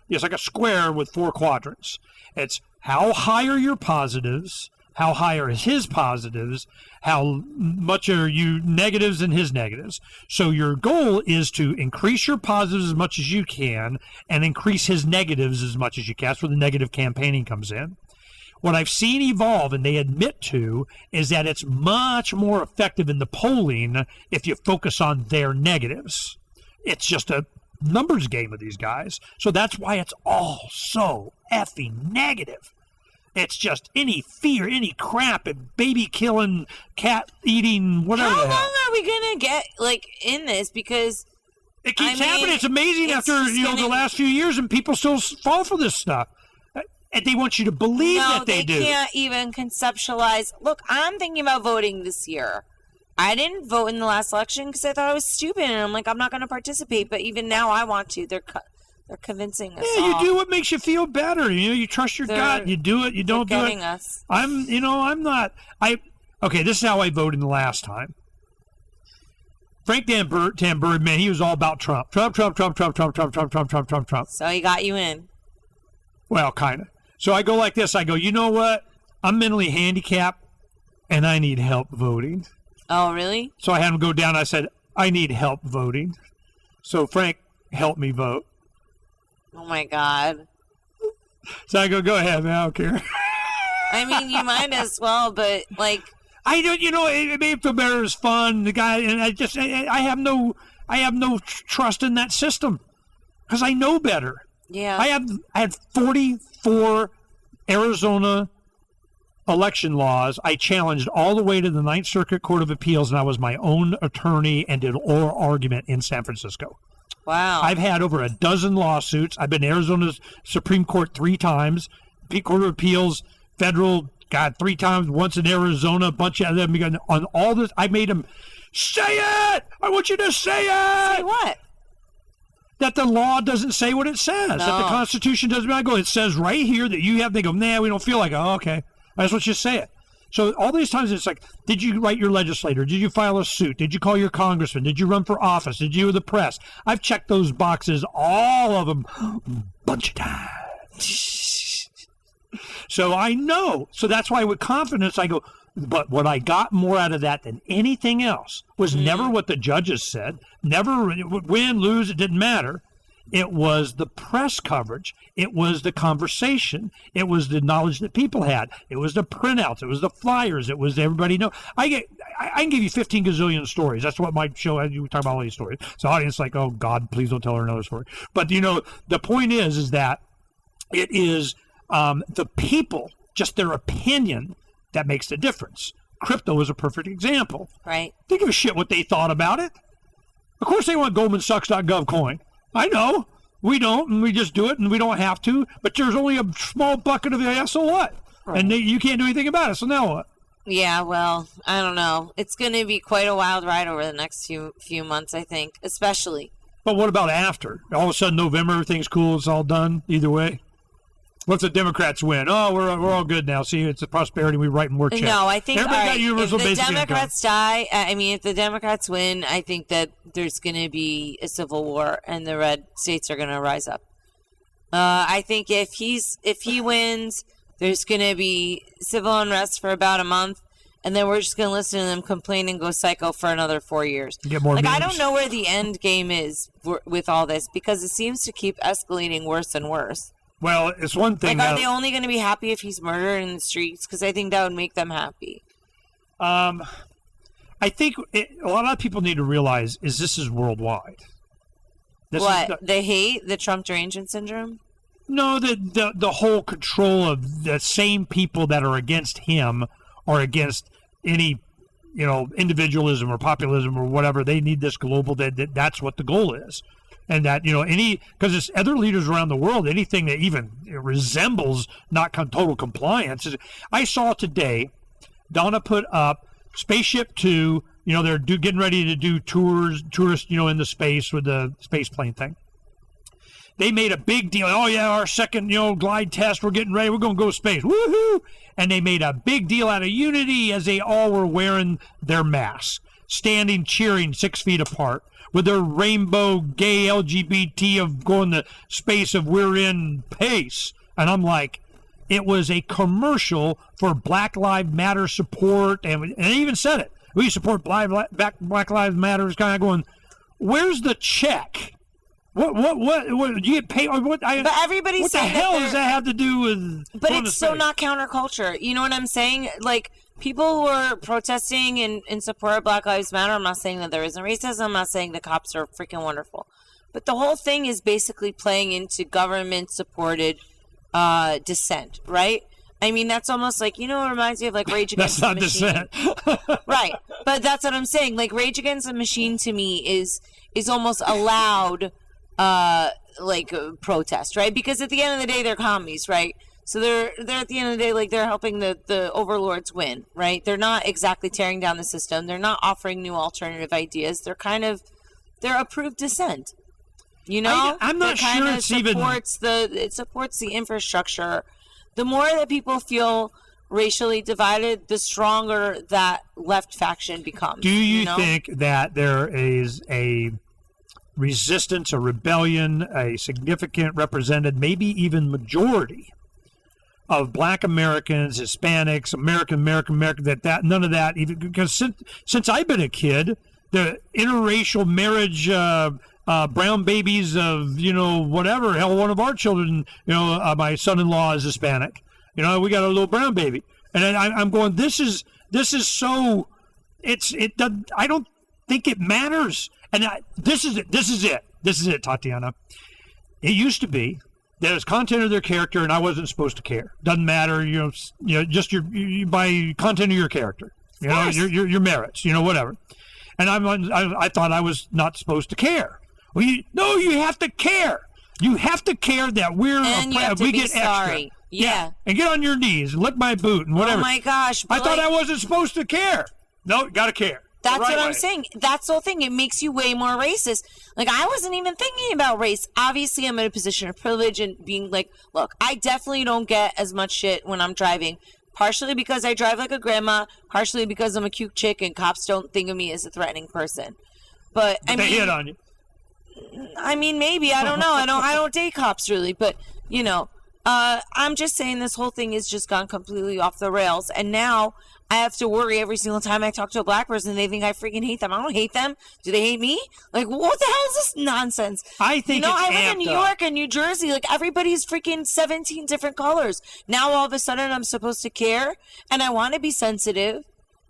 Speaker 2: it's like a square with 4 quadrants. It's how high are your positives, how high are his positives, how much are you negatives and his negatives. So your goal is to increase your positives as much as you can and increase his negatives as much as you can. That's where the negative campaigning comes in. What I've seen evolve, and they admit to, is that it's much more effective in the polling if you focus on their negatives. It's just a numbers game with these guys. So that's why it's all so effing negative. It's just any fear, any crap, and baby killing, cat eating, whatever.
Speaker 3: How long are we gonna get in this? Because
Speaker 2: it keeps happening. It's amazing after the last few years, and people still fall for this stuff. And they want you to believe that they do.
Speaker 3: They can't even conceptualize. Look, I'm thinking about voting this year. I didn't vote in the last election because I thought I was stupid, and I'm like, I'm not going to participate. But even now, I want to. They're convincing us.
Speaker 2: Yeah, you do what makes you feel better. You trust your gut. You do it. You don't do it.
Speaker 3: Us.
Speaker 2: I'm not. Okay, this is how I voted the last time. Frank Tamburri, man, he was all about Trump. Trump.
Speaker 3: So he got you in.
Speaker 2: Well, kind of. So I go like this. I go, you know what? I'm mentally handicapped, and I need help voting.
Speaker 3: Oh, really?
Speaker 2: So I had him go down. I said, I need help voting. So Frank helped me vote.
Speaker 3: Oh, my God.
Speaker 2: So I go ahead, man. I don't care.
Speaker 3: I mean, you might as well, but
Speaker 2: I don't. It made me feel better. It was fun. The guy, and I have no trust in that system because I know better.
Speaker 3: Yeah.
Speaker 2: I had 44 Arizona election laws. I challenged all the way to the Ninth Circuit Court of Appeals, and I was my own attorney and did oral argument in San Francisco.
Speaker 3: Wow.
Speaker 2: I've had over a dozen lawsuits. I've been to Arizona's Supreme Court 3 times, Court of Appeals, federal, 3 times, once in Arizona, a bunch of them. On all this, I made them say it! I want you to say it!
Speaker 3: Say what?
Speaker 2: That the law doesn't say what it says. No. That the Constitution doesn't. I go, it says right here that you have. They go, nah, we don't feel like it. Oh, okay. I just want you to say it. So all these times it's like, did you write your legislator? Did you file a suit? Did you call your congressman? Did you run for office? Did you with the press? I've checked those boxes, all of them, bunch of times. So I know. So that's why with confidence I go, but what I got more out of that than anything else was never what the judges said, never win, lose, it didn't matter. It was the press coverage. It was the conversation. It was the knowledge that people had. It was the printouts. It was the flyers. It was everybody know. I can give you 15 gazillion stories. That's what my show, you talk about all these stories. So the audience is like, oh, God, please don't tell her another story. But, the point is that it is the people, just their opinion, that makes the difference. Crypto is a perfect example.
Speaker 3: Right.
Speaker 2: They give a shit what they thought about it. Of course they want GoldmanSachs.gov coin. I know. We don't, and we just do it, and we don't have to. But there's only a small bucket of the so what? and you can't do anything about it. So now what?
Speaker 3: Yeah, well, I don't know. It's going to be quite a wild ride over the next few months, I think, especially.
Speaker 2: But what about after? All of a sudden, November, everything's cool. It's all done either way. What's the Democrats win? Oh, we're all good now. See, it's a prosperity. We write more checks.
Speaker 3: No, I think
Speaker 2: everybody got universal basic
Speaker 3: if the Democrats
Speaker 2: income.
Speaker 3: die, I mean, if the Democrats win, I think that there's going to be a civil war and the red states are going to rise up. I think if he wins, there's going to be civil unrest for about a month, and then we're just going to listen to them complain and go psycho for another 4 years.
Speaker 2: Get more memes.
Speaker 3: I don't know where the end game is with all this because it seems to keep escalating worse and worse.
Speaker 2: Well, it's one thing.
Speaker 3: Are they only going to be happy if he's murdered in the streets? Because I think that would make them happy.
Speaker 2: I think a lot of people need to realize this is worldwide.
Speaker 3: They hate the Trump derangement syndrome?
Speaker 2: No, the whole control of the same people that are against him or against any, individualism or populism or whatever. They need this global. That's what the goal is. And that, because it's other leaders around the world, anything that even resembles not total compliance. I saw today, Donna put up Spaceship 2, they're getting ready to do tourists, in the space with the space plane thing. They made a big deal. Oh, yeah, our second, glide test, we're getting ready. We're going to go to space. Woohoo! And they made a big deal out of unity as they all were wearing their masks, standing, cheering 6 feet apart, with their rainbow gay LGBT of going to space of we're in pace. And I'm like, it was a commercial for Black Lives Matter support. And they even said it. We support Black Lives Matter. It's kind of going, where's the check? What you get paid? But
Speaker 3: everybody's
Speaker 2: what the
Speaker 3: saying
Speaker 2: hell does that have to do with?
Speaker 3: But it's so not counterculture. You know what I'm saying? Like, people who are protesting in support of Black Lives Matter. I'm not saying that there isn't racism. I'm not saying the cops are freaking wonderful. But the whole thing is basically playing into government-supported dissent, right? I mean, that's almost like, it reminds me of like Rage Against the Machine.
Speaker 2: That's not dissent.
Speaker 3: Right. But that's what I'm saying. Like, Rage Against the Machine to me is almost a loud protest, right? Because at the end of the day, they're commies, right? So they're at the end of the day, like, they're helping the overlords win, right? They're not exactly tearing down the system. They're not offering new alternative ideas. They're approved dissent.
Speaker 2: I'm not sure it's
Speaker 3: it supports the infrastructure. The more that people feel racially divided, the stronger that left faction becomes.
Speaker 2: Do you think that there is a resistance, a rebellion, a significant represented, maybe even majority of Black Americans, Hispanics, American, that none of that, even because since I've been a kid, the interracial marriage, brown babies of, whatever, hell, one of our children, my son-in-law is Hispanic. We got a little brown baby. And I'm going, this is so, I don't think it matters. And this is it, Tatiana. It used to be that it's content of their character, and I wasn't supposed to care. Doesn't matter, just you by content of your character, your merits, whatever. And I thought I was not supposed to care. Well, you have to care. You have to care that we get
Speaker 3: sorry.
Speaker 2: Extra. Yeah, and get on your knees and lick my boot and whatever.
Speaker 3: Oh my gosh!
Speaker 2: I thought I wasn't supposed to care. No, gotta care.
Speaker 3: That's what I'm saying. That's the whole thing. It makes you way more racist. Like, I wasn't even thinking about race. Obviously, I'm in a position of privilege and being like, look, I definitely don't get as much shit when I'm driving. Partially because I drive like a grandma. Partially because I'm a cute chick and cops don't think of me as a threatening person. But
Speaker 2: they hit on you.
Speaker 3: I mean, maybe. I don't know. I don't date cops really. But, I'm just saying this whole thing has just gone completely off the rails. And now I have to worry every single time I talk to a Black person. They think I freaking hate them. I don't hate them. Do they hate me? Like, what the hell is this nonsense?
Speaker 2: I think
Speaker 3: I live in New York and New Jersey. Like, everybody's freaking 17 different colors. Now all of a sudden I'm supposed to care and I want to be sensitive,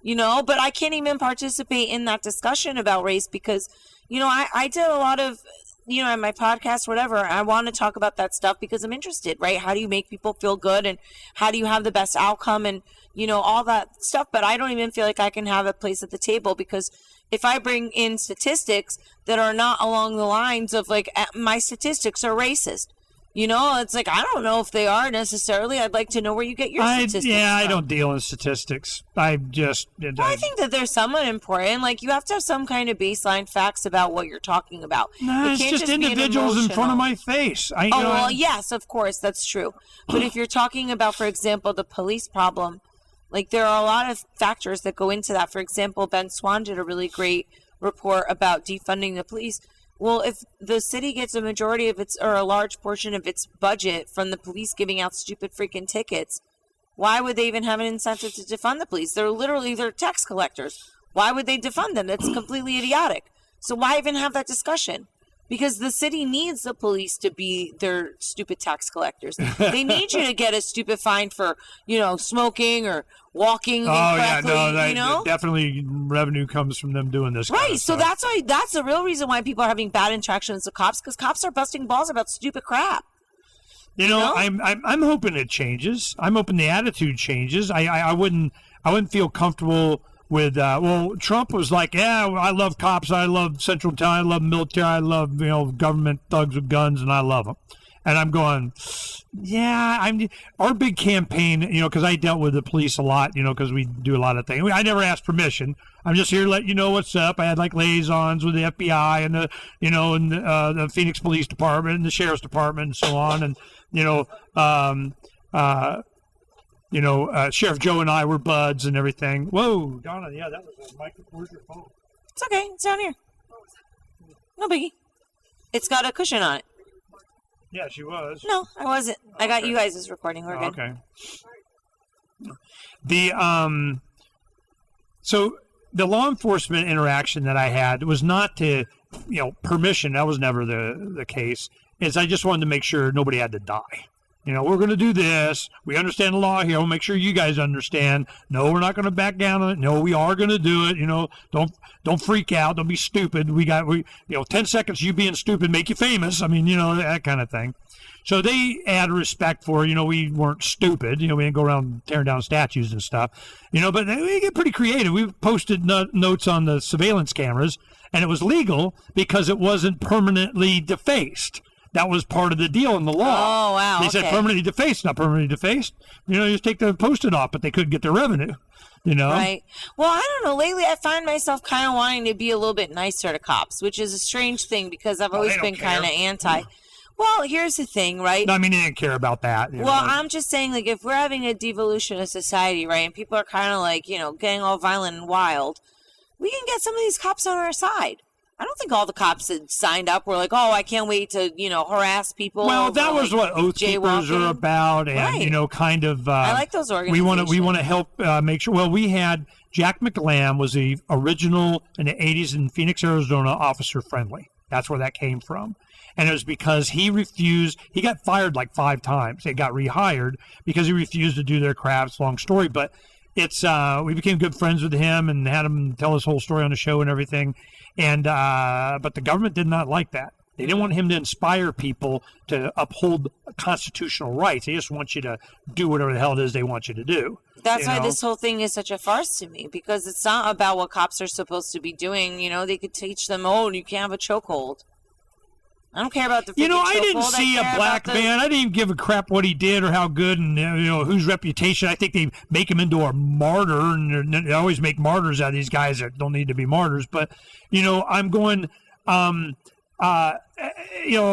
Speaker 3: but I can't even participate in that discussion about race because, I did a lot of, in my podcast, whatever, I want to talk about that stuff because I'm interested, right? How do you make people feel good and how do you have the best outcome and, all that stuff. But I don't even feel like I can have a place at the table because if I bring in statistics that are not along the lines of like, my statistics are racist. You know, it's like, I don't know if they are necessarily. I'd like to know where you get your statistics from.
Speaker 2: I don't deal in statistics. I
Speaker 3: think that they're somewhat important. Like, you have to have some kind of baseline facts about what you're talking about.
Speaker 2: No, it's just individuals in front of my face.
Speaker 3: Yes, of course, that's true. But if you're talking about, for example, the police problem, like, there are a lot of factors that go into that. For example, Ben Swan did a really great report about defunding the police. Well, if the city gets a majority of its, or a large portion of its budget from the police giving out stupid freaking tickets, why would they even have an incentive to defund the police? They're tax collectors. Why would they defund them? That's completely idiotic. So why even have that discussion? Because the city needs the police to be their stupid tax collectors. They need you to get a stupid fine for, smoking or walking incorrectly,
Speaker 2: definitely revenue comes from them doing this.
Speaker 3: Right, so that's the real reason why people are having bad interactions with cops, because cops are busting balls about stupid crap.
Speaker 2: I'm hoping it changes. I'm hoping the attitude changes. I wouldn't feel comfortable with Trump was like, yeah, I love cops, I love Central Town, I love military, I love government thugs with guns, and I love them. And I'm going, yeah, our big campaign, because I dealt with the police a lot, because we do a lot of things. I never asked permission. I'm just here to let you know what's up. I had like liaisons with the FBI and the Phoenix Police Department and the Sheriff's Department and so on, and Sheriff Joe and I were buds and everything. Whoa, Donna, yeah, that was a microphone. Where's your phone?
Speaker 3: It's okay. It's down here. No biggie. It's got a cushion on it.
Speaker 2: Yeah, she was.
Speaker 3: No, I wasn't. I got you guys' recording. We're good.
Speaker 2: Okay. So the law enforcement interaction that I had was not to, permission. That was never the case. Is I just wanted to make sure nobody had to die. We're going to do this. We understand the law here. We'll make sure you guys understand. No, we're not going to back down on it. No, we are going to do it. Don't freak out. Don't be stupid. 10 seconds of you being stupid make you famous. That kind of thing. So they had respect for, we weren't stupid. We didn't go around tearing down statues and stuff. But we get pretty creative. We posted notes on the surveillance cameras, and it was legal because it wasn't permanently defaced. That was part of the deal in the law.
Speaker 3: Oh, wow.
Speaker 2: They said permanently defaced, not permanently defaced. You just take the post-it off, but they couldn't get their revenue,
Speaker 3: Right. Well, I don't know. Lately, I find myself kind of wanting to be a little bit nicer to cops, which is a strange thing because I've always been kind of anti. Well, here's the thing, right?
Speaker 2: No, they didn't care about that.
Speaker 3: I'm just saying, like, if we're having a devolution of society, right, and people are kind of like, getting all violent and wild, we can get some of these cops on our side. I don't think all the cops that signed up were like, oh, I can't wait to, harass people.
Speaker 2: Well, that was what Oath Keepers are about. And,
Speaker 3: right.
Speaker 2: Kind of.
Speaker 3: I like those organizations.
Speaker 2: We want to help make sure. Well, we had Jack McLam was the original in the 80s in Phoenix, Arizona, officer friendly. That's where that came from. And it was because he refused. He got fired like 5 times. They got rehired because he refused to do their crafts. Long story. But it's we became good friends with him and had him tell his whole story on the show and everything. And but the government did not like that. They didn't want him to inspire people to uphold constitutional rights. They just want you to do whatever the hell it is they want you to do.
Speaker 3: That's why this whole thing is such a farce to me, because it's not about what cops are supposed to be doing. They could teach them, you can't have a chokehold. I don't care about the freaking
Speaker 2: I didn't see a black man. I didn't even give a crap what he did or how good and whose reputation. I think they make him into a martyr, and they always make martyrs out of these guys that don't need to be martyrs. But I'm going. A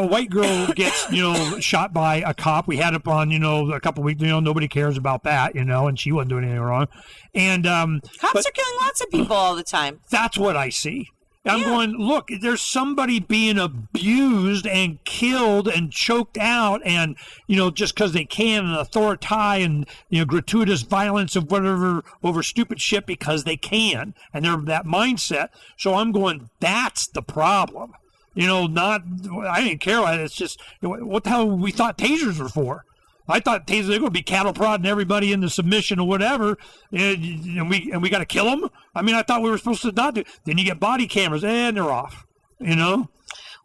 Speaker 2: white girl gets shot by a cop. We had it on a couple weeks. Nobody cares about that. And she wasn't doing anything wrong. And
Speaker 3: cops are killing lots of people all the time.
Speaker 2: That's what I see. I'm going, look, there's somebody being abused and killed and choked out and, just because they can, and authority and, gratuitous violence of whatever over stupid shit because they can. And they're that mindset. So I'm going, that's the problem. I didn't care. It's just, what the hell we thought tasers were for? I thought tasers were going to be cattle prodding everybody into submission or whatever, and we got to kill them. I thought we were supposed to not do. Then you get body cameras, and they're off.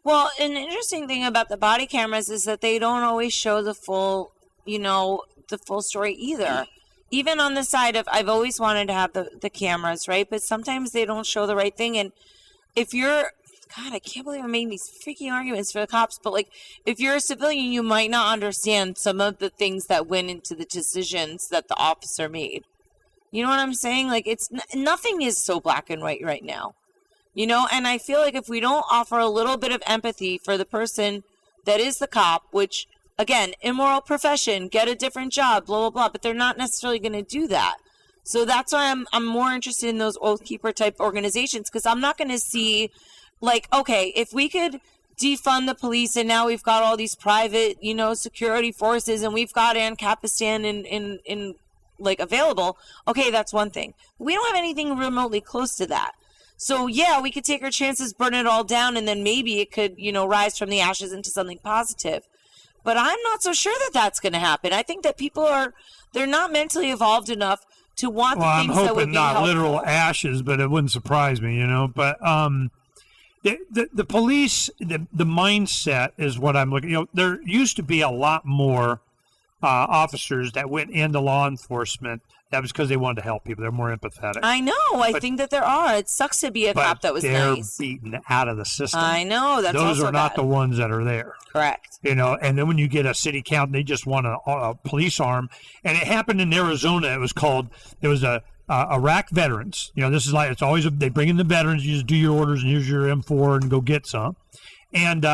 Speaker 3: Well, an interesting thing about the body cameras is that they don't always show the full, the full story either. Even on the side of, I've always wanted to have the cameras, right? But sometimes they don't show the right thing. And if you're God, I can't believe I'm making these freaking arguments for the cops. But like, if you're a civilian, you might not understand some of the things that went into the decisions that the officer made. You know what I'm saying? Like, it's nothing is so black and white right now. You know, and I feel like if we don't offer a little bit of empathy for the person that is the cop, which, again, immoral profession, get a different job, blah, blah, blah, but they're not necessarily going to do that. So that's why I'm more interested in those Oath Keeper type organizations, because I'm not going to see, like, okay, if we could defund the police and now we've got all these private, you know, security forces and we've got Ancapistan in like available, okay, that's one thing. We don't have anything remotely close to that. So yeah, we could take our chances, burn it all down, and then maybe it could, you know, rise from the ashes into something positive. But I'm not so sure that that's going to happen. I think that people they're not mentally evolved enough to want the things that would be helpful.
Speaker 2: I'm hoping not literal ashes, but it wouldn't surprise me, you know. But the police, the mindset is what I'm looking. You know, there used to be a lot more officers that went into law enforcement. That was because they wanted to help people. They're more empathetic.
Speaker 3: I know. I think that there are. It sucks to be a cop that was nice.
Speaker 2: They're beaten out of the system.
Speaker 3: I know. That's
Speaker 2: Those
Speaker 3: also
Speaker 2: are not
Speaker 3: bad.
Speaker 2: the ones that are there.
Speaker 3: Correct.
Speaker 2: You know, and then when you get a city count, they just want a police arm. And it happened in Arizona. It was called, there was a Iraq veterans. You know, this is like, it's always, they bring in the veterans, you just do your orders and here's your M4 and go get some. And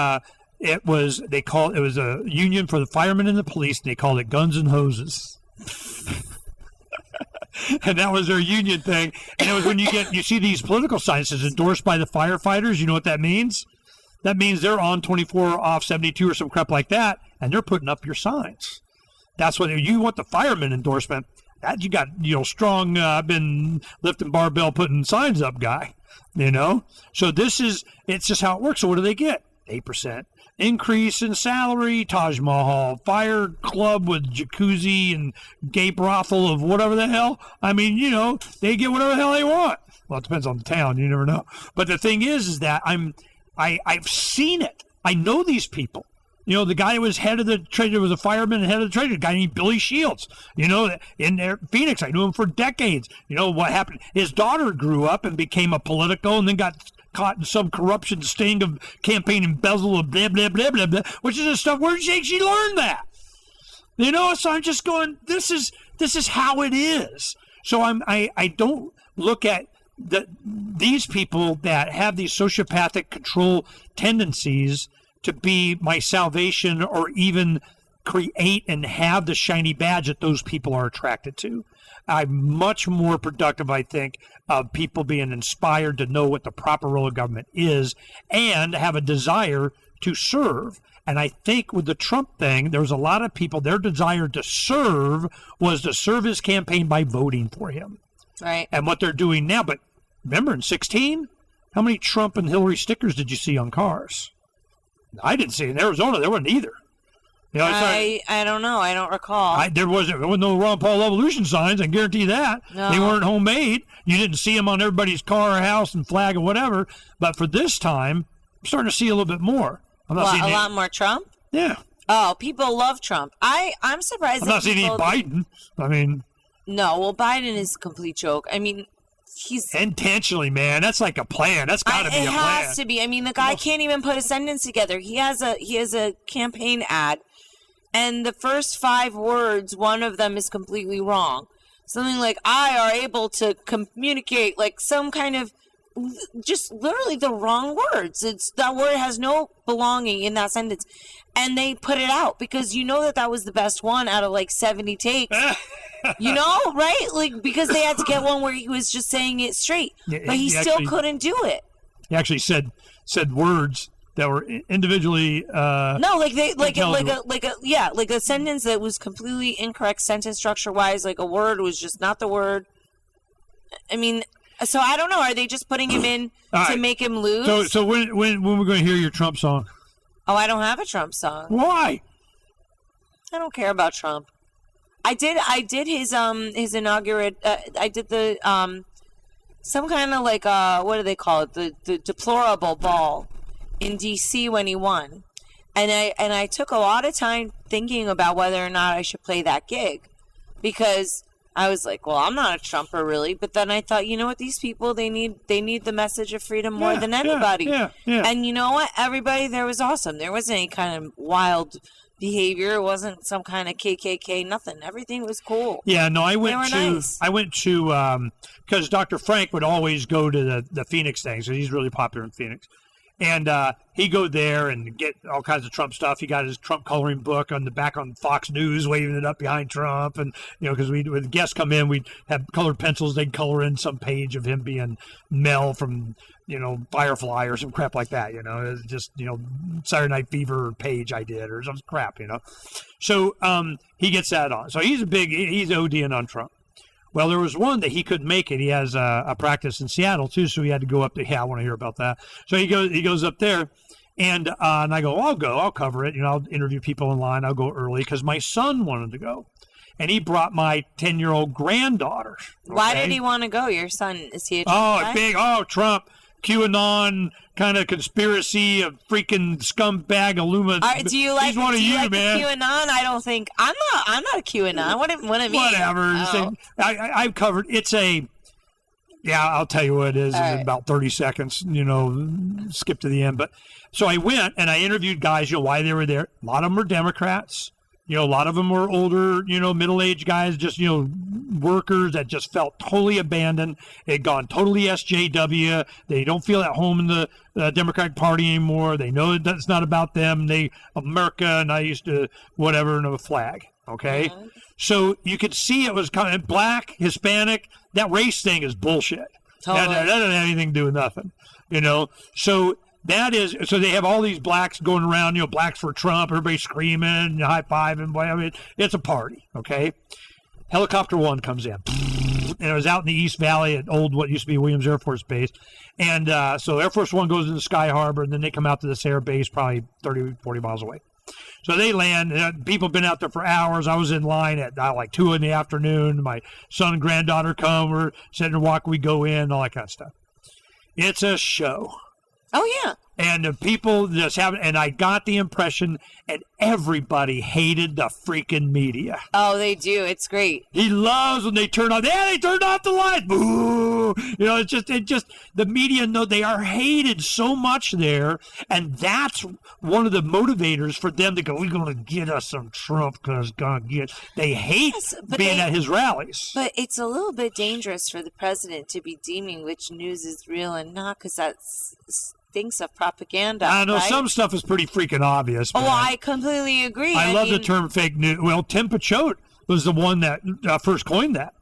Speaker 2: it was a union for the firemen and the police, and they called it Guns and Hoses. And that was their union thing. And it was when you see these political signs endorsed by the firefighters, you know what that means? That means they're on 24 off 72 or some crap like that, and they're putting up your signs. That's what you want, the fireman endorsement. That you got, you know, strong, I've been lifting barbell, putting signs up guy, you know? So it's just how it works. So what do they get? 8% increase in salary, Taj Mahal, fire club with jacuzzi and gay brothel of whatever the hell. I mean, you know, they get whatever the hell they want. Well, it depends on the town. You never know. But the thing is that I've seen it. I know these people. You know, the guy who was head of the treasury was a fireman and head of the treasury, a guy named Billy Shields. You know, in Phoenix, I knew him for decades. You know what happened? His daughter grew up and became a Politico and then got caught in some corruption sting of campaign embezzle of blah, blah, blah, blah, blah, which is the stuff where she learned that. You know, so I'm just going, this is how it is. So I don't look at these people that have these sociopathic control tendencies to be my salvation or even create and have the shiny badge that those people are attracted to. I'm much more productive, I think, of people being inspired to know what the proper role of government is and have a desire to serve. And I think with the Trump thing, there was a lot of people, their desire to serve was to serve his campaign by voting for him.
Speaker 3: Right.
Speaker 2: And what they're doing now. But remember in 2016, how many Trump and Hillary stickers did you see on cars? I didn't see it. In Arizona, there wasn't either. You know,
Speaker 3: I don't know. I don't recall.
Speaker 2: There wasn't no Ron Paul Evolution signs. I guarantee you that.
Speaker 3: No.
Speaker 2: They weren't homemade. You didn't see them on everybody's car or house and flag or whatever. But for this time, I'm starting to see a little bit more. I'm not seeing
Speaker 3: a lot more Trump?
Speaker 2: Yeah.
Speaker 3: Oh, people love Trump. I'm surprised.
Speaker 2: I'm not seeing any Biden. I mean.
Speaker 3: No, well, Biden is a complete joke. I mean, he's
Speaker 2: intentionally, man. That's like a plan. That's got to be a plan.
Speaker 3: It has to be. I mean, the guy can't even put a sentence together. He has a campaign ad, and the first 5 words, one of them is completely wrong. Something like "I are able to communicate," like some kind of just literally the wrong words. That word has no belonging in that sentence, and they put it out because you know that was the best one out of like 70 takes. You know, right? Like, because they had to get one where he was just saying it straight, but he still couldn't do it.
Speaker 2: He actually said words that were individually
Speaker 3: no, like a sentence that was completely incorrect sentence structure wise. Like a word was just not the word. I mean, so I don't know. Are they just putting him in to make him lose?
Speaker 2: So when we're going to hear your Trump song?
Speaker 3: Oh, I don't have a Trump song.
Speaker 2: Why?
Speaker 3: I don't care about Trump. I did his inaugural. I did the some kind of like what do they call it? The deplorable ball in D.C. when he won, and I took a lot of time thinking about whether or not I should play that gig, because I was like, well, I'm not a Trumper really, but then I thought, you know what, these people, they need the message of freedom more than anybody.
Speaker 2: Yeah.
Speaker 3: And you know what, everybody there was awesome. There wasn't any kind of wild behavior. It wasn't some kind of KKK, nothing. Everything was cool.
Speaker 2: Yeah, no, I went
Speaker 3: nice.
Speaker 2: to because Dr. Frank would always go to the Phoenix things, so he's really popular in Phoenix. And he'd go there and get all kinds of Trump stuff. He got his Trump coloring book on the back on Fox News, waving it up behind Trump. And, because when guests come in, we'd have colored pencils. They'd color in some page of him being Mel from, Firefly or some crap like that. It's just, Saturday Night Fever page I did or some crap, So he gets that on. So he's ODing on Trump. Well, there was one that he couldn't make it. He has a practice in Seattle too, so he had to go up there. Yeah, I want to hear about that. So he goes up there, and I go, I'll cover it. I'll interview people in line. I'll go early because my son wanted to go, and he brought my 10-year-old granddaughter. Okay?
Speaker 3: Why did he want to go? Your son, is he a Trump guy?
Speaker 2: Trump, QAnon kind of conspiracy, a freaking scumbag, Illumina.
Speaker 3: Do you like,
Speaker 2: man.
Speaker 3: QAnon? I don't think I'm not a QAnon. What it mean?
Speaker 2: Whatever.
Speaker 3: Oh.
Speaker 2: I've covered. I'll tell you what it is in about 30 seconds. Skip to the end. But so I went and I interviewed guys. Why they were there. A lot of them were Democrats. A lot of them were older, middle-aged guys, just, workers that just felt totally abandoned. They'd gone totally SJW. They don't feel at home in the Democratic Party anymore. They know that's not about them. America, and I used to, whatever, and a flag, okay? Mm-hmm. So you could see it was kind of black, Hispanic. That race thing is bullshit. Totally. That doesn't have anything to do with nothing, So... So they have all these blacks going around, blacks for Trump, everybody screaming, high-fiving, it's a party, okay? Helicopter 1 comes in, and it was out in the East Valley at what used to be Williams Air Force Base. And so Air Force 1 goes into Sky Harbor, and then they come out to this air base probably 30, 40 miles away. So they land. People have been out there for hours. I was in line at like 2 in the afternoon. My son and granddaughter come. We're sitting there walking. We go in, all that kind of stuff. It's a show.
Speaker 3: Oh, yeah.
Speaker 2: And the people just and I got the impression, and everybody hated the freaking media.
Speaker 3: Oh, they do. It's great.
Speaker 2: He loves when they turn on. Yeah, they turned off the lights. Boo! It's just the media know they are hated so much there, and that's one of the motivators for them to go. We're going to get us some Trump because they hate being at his rallies.
Speaker 3: But it's a little bit dangerous for the president to be deeming which news is real and not, because that's thinks of propaganda.
Speaker 2: I know,
Speaker 3: right?
Speaker 2: some stuff is pretty freaking obvious. Man.
Speaker 3: Oh, I completely agree.
Speaker 2: I love the term fake news. Well, Tim Picciott was the one that first coined that.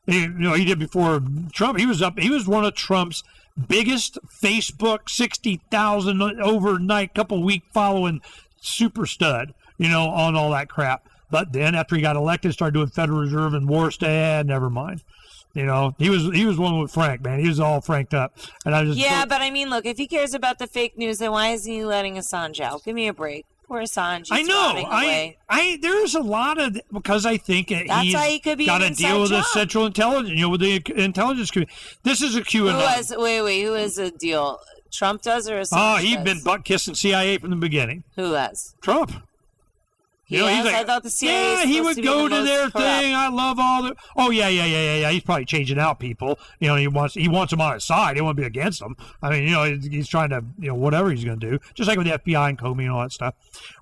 Speaker 2: He did before Trump. He was one of Trump's biggest Facebook 60,000 overnight, couple week following super stud. On all that crap. But then after he got elected, started doing Federal Reserve and Warstead. Never mind. He was one with Frank, man. He was all franked up, and I just
Speaker 3: but I mean, look, if he cares about the fake news, then why isn't he letting Assange out? Give me a break, poor Assange.
Speaker 2: I know. There's a lot of because I think
Speaker 3: that's why he could be
Speaker 2: got to deal with the Central Intelligence, with the intelligence community. This is a QAnon.
Speaker 3: Who has a deal? Trump does or Assange?
Speaker 2: Oh, he's been butt kissing CIA from the beginning.
Speaker 3: Who has?
Speaker 2: Trump.
Speaker 3: He's like, I thought the CIA.
Speaker 2: Yeah, he would go to their thing. I love all the. Oh yeah. He's probably changing out people. He wants them on his side. He won't be against them. I mean, he's trying to, whatever he's going to do. Just like with the FBI and Comey and all that stuff.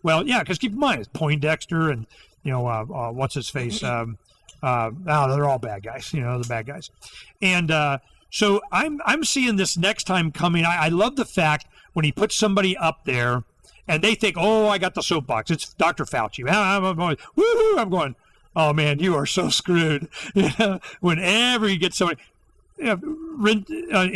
Speaker 2: Well, yeah, because keep in mind, it's Poindexter and what's his face. They're all bad guys. The bad guys. And so I'm seeing this next time coming. I love the fact when he puts somebody up there. And they think, I got the soapbox. It's Dr. Fauci. I'm going, woohoo! I'm going, oh, man, you are so screwed. Whenever he gets somebody, he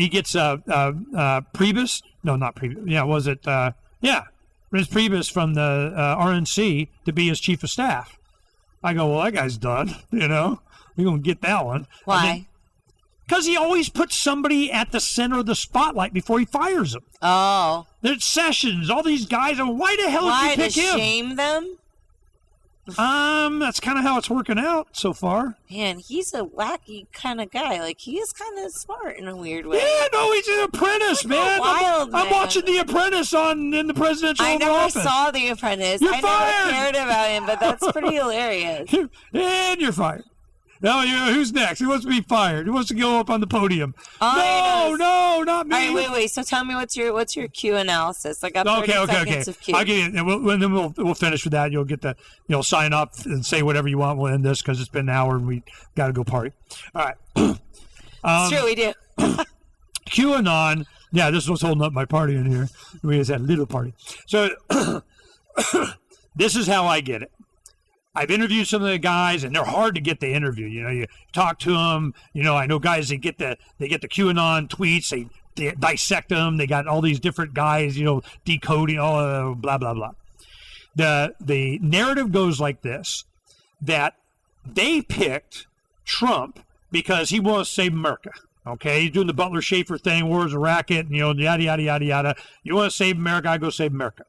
Speaker 2: gets Priebus. No, not Priebus. Yeah, was it? Reince Priebus from the RNC to be his chief of staff. I go, well, that guy's done. We're going to get that one.
Speaker 3: Why?
Speaker 2: Because he always puts somebody at the center of the spotlight before he fires them.
Speaker 3: Oh.
Speaker 2: There's Sessions, all these guys. Why the hell did you pick him?
Speaker 3: To shame them?
Speaker 2: That's kind of how it's working out so far.
Speaker 3: Man, he's a wacky kind of guy. Like, he is kind of smart in a weird way.
Speaker 2: Yeah, no, he's an apprentice, man. I'm watching The Apprentice in the presidential office.
Speaker 3: I never saw The Apprentice.
Speaker 2: You're fired.
Speaker 3: Never cared about him, but that's pretty hilarious.
Speaker 2: And you're fired. No, who's next? Who wants to be fired? Who wants to go up on the podium? No, not me.
Speaker 3: All right, wait. So tell me what's your Q analysis? I got 30 seconds of Q.
Speaker 2: I'll give you, and then we'll finish with that. You'll get sign up and say whatever you want. We'll end this because it's been an hour and we got to go party. All right.
Speaker 3: It's true, we do.
Speaker 2: QAnon. Yeah, this was holding up my party in here. We just had a little party. So this is how I get it. I've interviewed some of the guys, and they're hard to get the interview. You talk to them. I know guys, they get the QAnon tweets. They dissect them. They got all these different guys, decoding, all blah, blah, blah. The narrative goes like this, that they picked Trump because he wants to save America. Okay, he's doing the Butler Schaefer thing, war is a racket, and, yada, yada, yada, yada. You want to save America, I go save America.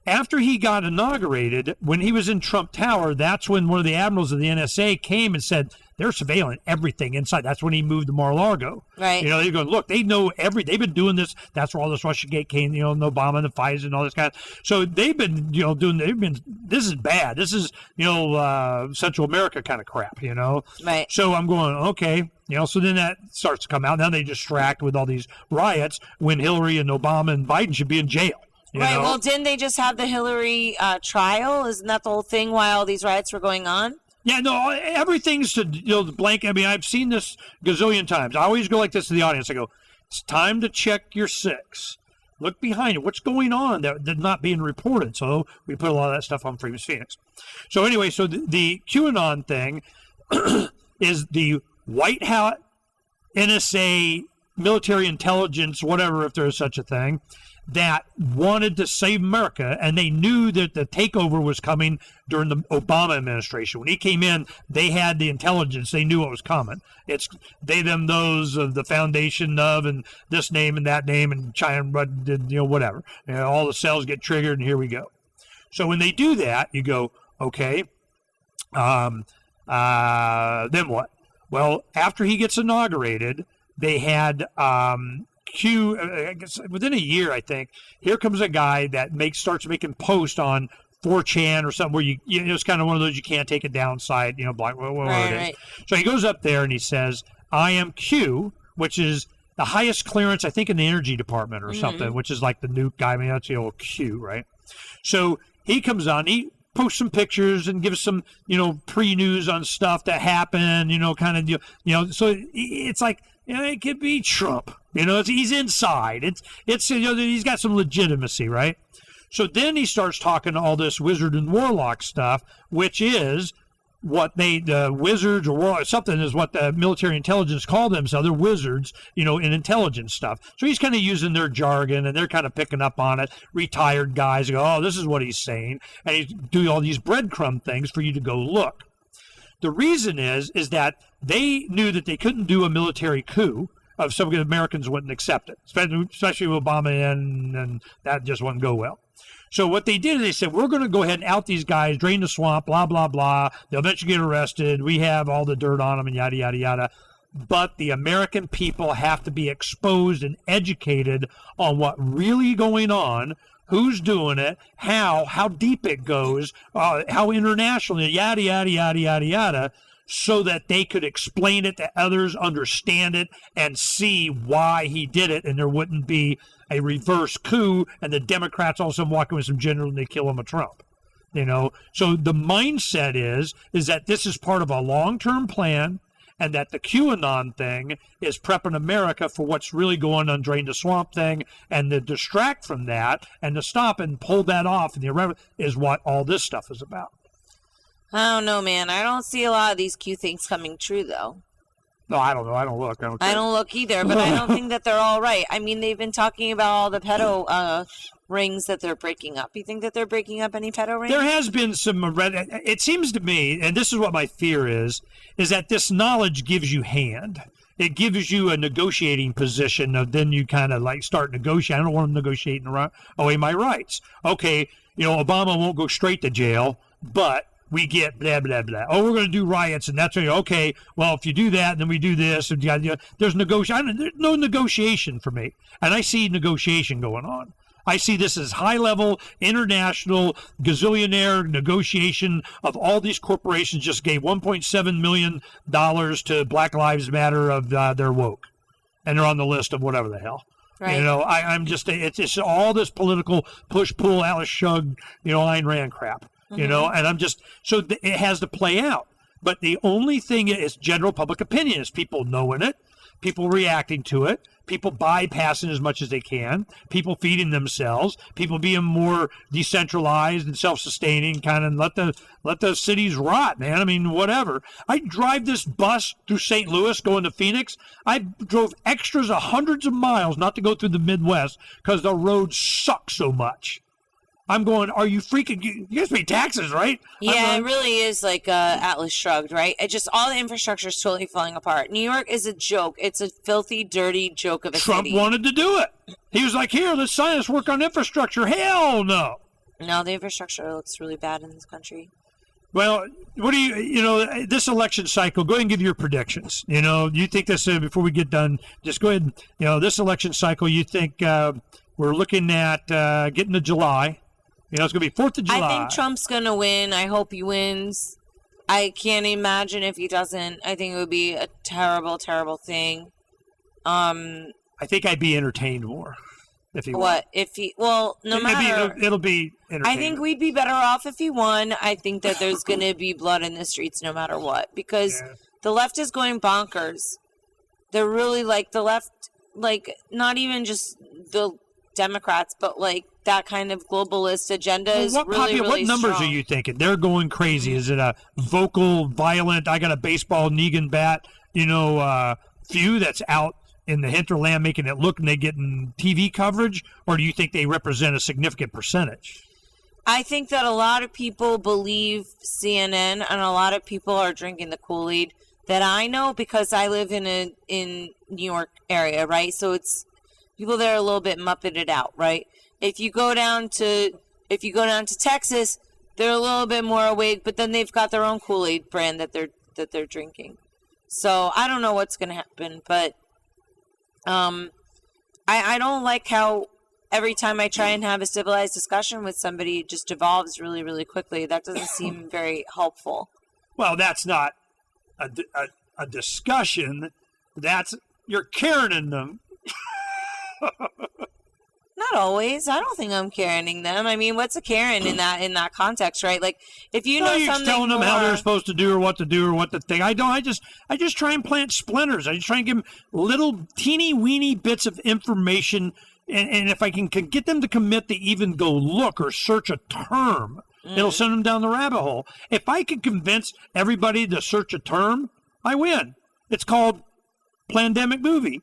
Speaker 2: After he got inaugurated, when he was in Trump Tower, that's when one of the admirals of the NSA came and said, they're surveilling everything inside. That's when he moved to Mar-a-Lago.
Speaker 3: Right.
Speaker 2: They're going, look, they know they've been doing this. That's where all this Russiagate came, and Obama and the Pfizer and all this kind of. So they've been, this is bad. This is, Central America kind of crap,
Speaker 3: Right.
Speaker 2: So I'm going, okay. So then that starts to come out. Now they distract with all these riots when Hillary and Obama and Biden should be in jail.
Speaker 3: Right. Well, didn't they just have the Hillary trial? Isn't that the whole thing why all these riots were going on?
Speaker 2: Yeah, no, everything's to blank. I mean, I've seen this gazillion times. I always go like this to the audience. I go, it's time to check your six. Look behind it. What's going on that's not being reported? So we put a lot of that stuff on Freedom's Phoenix. So anyway, so the QAnon thing is the White House, NSA, military intelligence, whatever, if there is such a thing, that wanted to save America, and they knew that the takeover was coming during the Obama administration. When he came in, they had the intelligence. They knew what was coming. It's they, them, those of the foundation of, and this name and that name, and China, whatever. All the cells get triggered, and here we go. So when they do that, you go, okay, then what? Well, after he gets inaugurated, they had I guess within a year, I think, here comes a guy that starts making posts on 4chan or something where it's kind of one of those you can't take a downside,
Speaker 3: Right.
Speaker 2: So he goes up there and he says, I am Q, which is the highest clearance, I think, in the energy department or something, which is like the nuke guy. I mean, that's the old Q, right? So he comes on, he post some pictures and give some, pre-news on stuff that happened, so it's like, it could be Trump, he's inside. It's he's got some legitimacy, right? So then he starts talking all this wizard and warlock stuff, which is what the wizards or something is what the military intelligence call themselves. They're wizards, in intelligence stuff. So he's kind of using their jargon, and they're kind of picking up on it. Retired guys go, oh, this is what he's saying. And he's doing all these breadcrumb things for you to go look. The reason is that they knew that they couldn't do a military coup if some of the Americans wouldn't accept it, especially with Obama and that just wouldn't go well. So what they did is they said, we're going to go ahead and out these guys, drain the swamp, blah, blah, blah. They'll eventually get arrested. We have all the dirt on them and yada, yada, yada. But the American people have to be exposed and educated on what really going on, who's doing it, how deep it goes, how international, yada, yada, yada, yada, yada, so that they could explain it to others, understand it, and see why he did it, and there wouldn't be a reverse coup, and the Democrats all of a sudden walk in with some general and they kill him a Trump. So the mindset is that this is part of a long-term plan, and that the QAnon thing is prepping America for what's really going on, drain the swamp thing, and to distract from that and to stop and pull that off and is what all this stuff is about.
Speaker 3: I don't know, man. I don't see a lot of these Q things coming true, though.
Speaker 2: No, I don't know. I don't look.
Speaker 3: I don't look either, but I don't think that they're all right. I mean, they've been talking about all the pedo rings that they're breaking up. You think that they're breaking up any pedo rings?
Speaker 2: There has been some. It seems to me, and this is what my fear is that this knowledge gives you hand. It gives you a negotiating position. Then you kind of like start negotiating. I don't want them negotiating away my rights. Okay, Obama won't go straight to jail, but we get blah, blah, blah. Oh, we're going to do riots, and that's okay. Well, if you do that, then we do this. And there's negotiation. There's no negotiation for me, and I see negotiation going on. I see this as high-level, international, gazillionaire negotiation of all these corporations just gave $1.7 million to Black Lives Matter of their woke. And they're on the list of whatever the hell.
Speaker 3: Right.
Speaker 2: I'm just, it's just all this political push-pull, Alice Shrugged, Ayn Rand crap, and I'm just, so it has to play out. But the only thing is general public opinion is people knowing it, people reacting to it, people bypassing as much as they can, people feeding themselves, people being more decentralized and self-sustaining, kind of let the cities rot, man. I mean, whatever. I drive this bus through St. Louis going to Phoenix. I drove extras of hundreds of miles not to go through the Midwest because the roads suck so much. I'm going, are you freaking, you guys pay taxes, right?
Speaker 3: Yeah, it really is like Atlas Shrugged, right? It just, all the infrastructure is totally falling apart. New York is a joke. It's a filthy, dirty joke of a
Speaker 2: Trump
Speaker 3: city.
Speaker 2: wanted to do it. He was like, here, let's work on infrastructure. Hell no.
Speaker 3: No, the infrastructure looks really bad in this country.
Speaker 2: Well, what do this election cycle, go ahead and give your predictions. You think this, before we get done, just go ahead, this election cycle, you think we're looking at getting to July. It's going to be 4th of July.
Speaker 3: I think Trump's going to win. I hope he wins. I can't imagine if he doesn't. I think it would be a terrible, terrible thing.
Speaker 2: I think I'd be entertained more if he won.
Speaker 3: What? If he, well, no matter.
Speaker 2: It'll be entertaining.
Speaker 3: I think we'd be better off if he won. I think that there's going to be blood in the streets no matter what. Because the left is going bonkers. They're really like the left, like not even just the Democrats, but like that kind of globalist agenda is really
Speaker 2: what numbers
Speaker 3: strong.
Speaker 2: are you thinking? They're going crazy. Is it a vocal, violent, I got a baseball Negan bat, few that's out in the hinterland making it look and they getting TV coverage? Or do you think they represent a significant percentage?
Speaker 3: I think that a lot of people believe CNN and a lot of people are drinking the Kool-Aid that I know because I live in New York area, right? So it's people that are a little bit muppeted out, right? If you go down to Texas, they're a little bit more awake, but then they've got their own Kool-Aid brand that they're drinking. So I don't know what's going to happen, but I don't like how every time I try and have a civilized discussion with somebody, it just devolves really, really quickly. That doesn't seem very helpful.
Speaker 2: Well, that's not a discussion. You're Karening them.
Speaker 3: Not always. I don't think I'm Karening them. I mean, what's a Karen in that context, right? Like, if you know
Speaker 2: you're
Speaker 3: something
Speaker 2: telling them
Speaker 3: more,
Speaker 2: how they're supposed to do or what to think. I just try and plant splinters. I just try and give them little teeny weeny bits of information, and if I can get them to commit to even go look or search a term, it'll send them down the rabbit hole. If I can convince everybody to search a term, I win. It's called Plandemic Movie.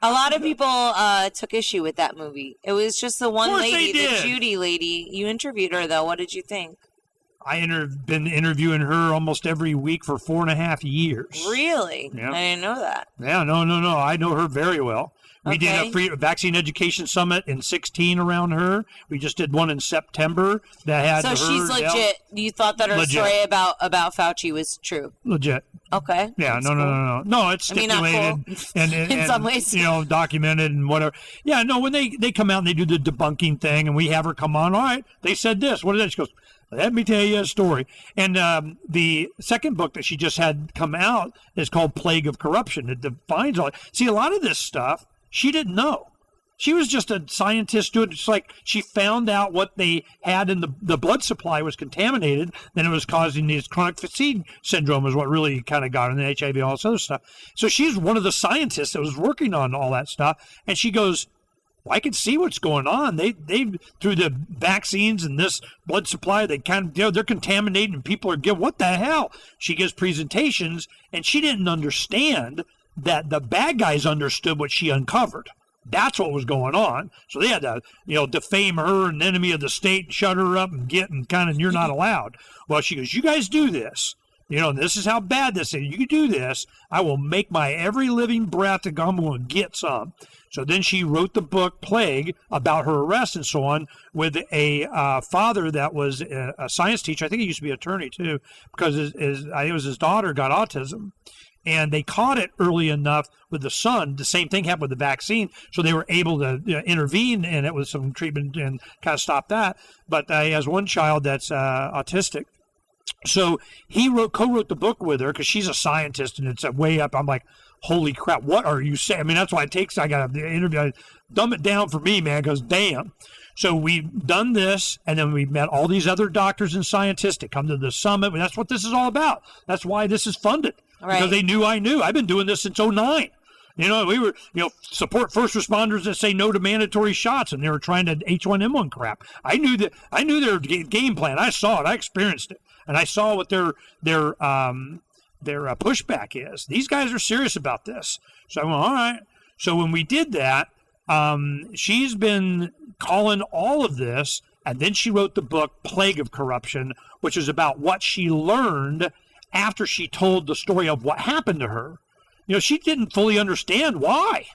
Speaker 3: a lot of people took issue with that movie. It was just the one lady, the Judy lady. You interviewed her, though. What did you think?
Speaker 2: Been interviewing her almost every week for 4.5 years.
Speaker 3: Really?
Speaker 2: Yeah.
Speaker 3: I didn't know that.
Speaker 2: Yeah, no. I know her very well. We did a free vaccine education summit in 2016 around her. We just did one in September that had her.
Speaker 3: So she's legit. You thought that her story about Fauci was true?
Speaker 2: Legit.
Speaker 3: Okay.
Speaker 2: Yeah, no. No, it's stipulated
Speaker 3: not cool.
Speaker 2: and
Speaker 3: in some ways,
Speaker 2: documented and whatever. Yeah, no, when they come out and they do the debunking thing and we have her come on, all right, they said this. What is that? She goes, let me tell you a story. And the second book that she just had come out is called Plague of Corruption. It defines all. See, a lot of this stuff she didn't know. She was just a scientist doing it. It's like she found out what they had in the blood supply was contaminated, then it was causing this chronic fatigue syndrome is what really kind of got her, and the HIV, all this other stuff. So she's one of the scientists that was working on all that stuff, and she goes, well, I can see what's going on. They through the vaccines and this blood supply, they kind of they're contaminating and people are giving, what the hell? She gives presentations, and she didn't understand that the bad guys understood what she uncovered. That's what was going on. So they had to, defame her, an enemy of the state, shut her up and kind of, you're not allowed. Well, she goes, you guys do this. This is how bad this is. You do this, I will make my every living breath to come and get some. So then she wrote the book Plague about her arrest and so on with a father that was a science teacher. I think he used to be an attorney too, because I think it was his daughter got autism. And they caught it early enough with the son. The same thing happened with the vaccine. So they were able to intervene in it with some treatment and kind of stop that. But he has one child that's autistic. So he co-wrote the book with her because she's a scientist and it's way up. I'm like, holy crap, what are you saying? I mean, that's why I got the interview. Dumb it down for me, man, because damn. So we've done this, and then we met all these other doctors and scientists to come to the summit. That's what this is all about. That's why this is funded. Right. Because they knew I knew. I've been doing this since 2009. We were, support first responders that say no to mandatory shots, and they were trying to H1N1 crap. I knew their game plan. I saw it. I experienced it, and I saw what their pushback is. These guys are serious about this. So I went, all right. So when we did that, she's been calling all of this, and then she wrote the book Plague of Corruption, which is about what she learned after she told the story of what happened to her. She didn't fully understand why.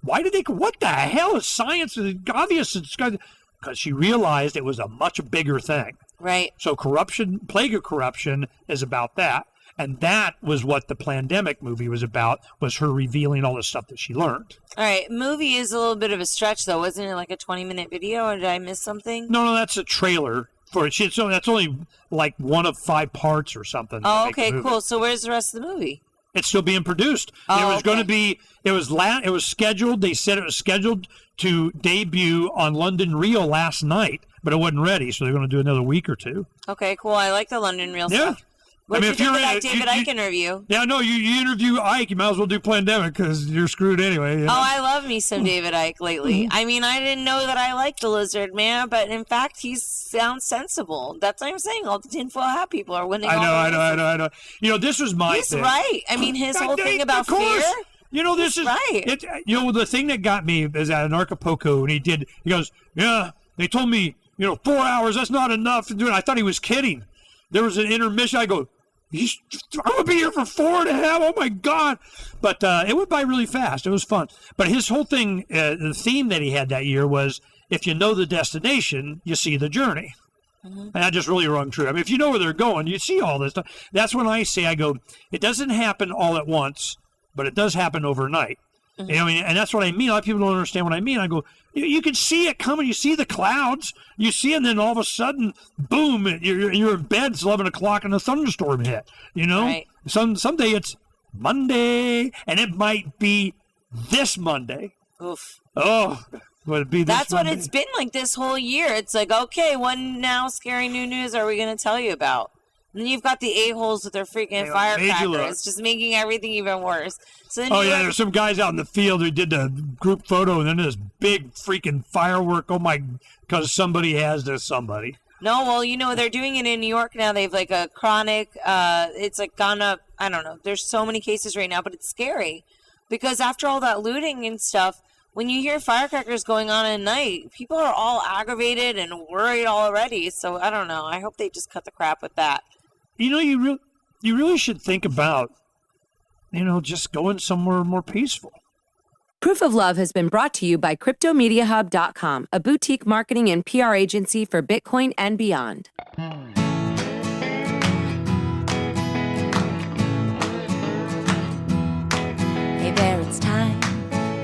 Speaker 2: Why did what the hell is science? It's obvious. Because she realized it was a much bigger thing.
Speaker 3: Right.
Speaker 2: So Plague of Corruption is about that. And that was what the Plandemic movie was about, was her revealing all the stuff that she learned.
Speaker 3: All right. Movie is a little bit of a stretch, though. Wasn't it like a 20-minute video, or did I miss something?
Speaker 2: No, that's a trailer for it. So that's only like one of 5 parts or something.
Speaker 3: Oh, okay, cool. So where's the rest of the movie?
Speaker 2: It's still being produced.
Speaker 3: Oh,
Speaker 2: it was going to be, it was scheduled. They said it was scheduled to debut on London Real last night, but it wasn't ready. So they're going to do another week or 2.
Speaker 3: Okay, cool. I like the London Real stuff. What did you think of that David Icke interview?
Speaker 2: Yeah, no, you interview Ike, you might as well do Plandemic because you're screwed anyway.
Speaker 3: Oh, I love me some David Icke lately. I mean, I didn't know that I liked the Lizard Man, but in fact, he sounds sensible. That's what I'm saying. All the tinfoil hat people are winning.
Speaker 2: I know. This was my
Speaker 3: He's
Speaker 2: thing.
Speaker 3: right. I mean, his whole thing about fear.
Speaker 2: This is
Speaker 3: right.
Speaker 2: The thing that got me is at an Acapulco, and he goes, yeah, they told me, 4 hours, that's not enough to do it. I thought he was kidding. There was an intermission. I go, I'm going to be here for 4.5. Oh, my God. But it went by really fast. It was fun. But his whole thing, the theme that he had that year was, if you know the destination, you see the journey. Mm-hmm. And that just really rung true. I mean, if you know where they're going, you see all this stuff. That's when I go, it doesn't happen all at once, but it does happen overnight. Mm-hmm. And that's what I mean. A lot of people don't understand what I mean. I go, you can see it coming. You see the clouds. You see, and then all of a sudden, boom! You're in bed. It's 11 o'clock, and a thunderstorm hit. Right. Someday it's Monday, and it might be this Monday.
Speaker 3: Oof.
Speaker 2: Oh, would it be this
Speaker 3: That's
Speaker 2: Monday?
Speaker 3: what it's been like this whole year. It's like, okay, what now scary new news are we going to tell you about? And then you've got the a-holes with their freaking firecrackers, just making everything even worse. So then
Speaker 2: there's some guys out in the field who did the group photo, and then this big freaking firework. Oh my, because somebody has this somebody.
Speaker 3: No, well, they're doing it in New York now. They've like a chronic, it's like gone up. I don't know. There's so many cases right now, but it's scary because after all that looting and stuff, when you hear firecrackers going on at night, people are all aggravated and worried already. So I don't know. I hope they just cut the crap with that.
Speaker 2: You really should think about, just going somewhere more peaceful.
Speaker 4: Proof of Love has been brought to you by CryptoMediaHub.com, a boutique marketing and PR agency for Bitcoin and beyond.
Speaker 1: Hey there, it's time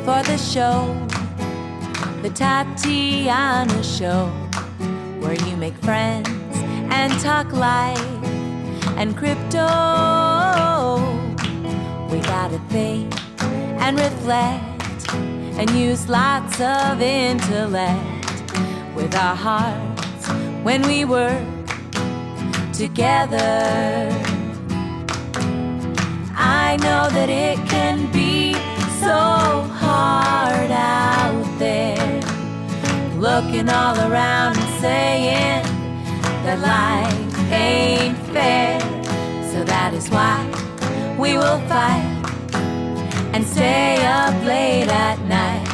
Speaker 1: for the show, the Tatiana Show, where you make friends and talk life and crypto. We gotta think and reflect and use lots of intellect with our hearts when we work together. I know that it can be so hard out there, looking all around and saying that life ain't fair. So that is why we will fight and stay up late at night,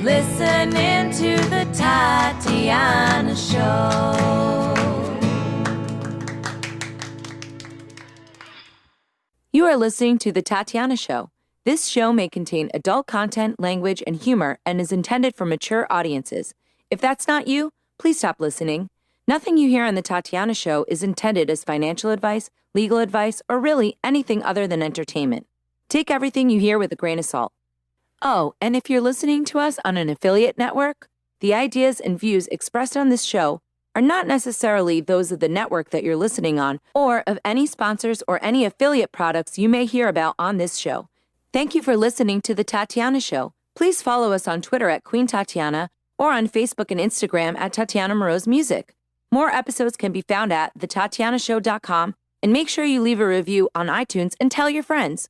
Speaker 1: listening to the Tatiana Show.
Speaker 4: are listening to The Tatiana Show. This show may contain adult content, language, and humor and is intended for mature audiences. If that's not you, please stop listening. Nothing you hear on The Tatiana Show is intended as financial advice, legal advice, or really anything other than entertainment. Take everything you hear with a grain of salt. Oh, and if you're listening to us on an affiliate network, the ideas and views expressed on this show are not necessarily those of the network that you're listening on or of any sponsors or any affiliate products you may hear about on this show. Thank you for listening to The Tatiana Show. Please follow us on Twitter at Queen Tatiana or on Facebook and Instagram at Tatiana Moroz Music. More episodes can be found at thetatianashow.com, and make sure you leave a review on iTunes and tell your friends.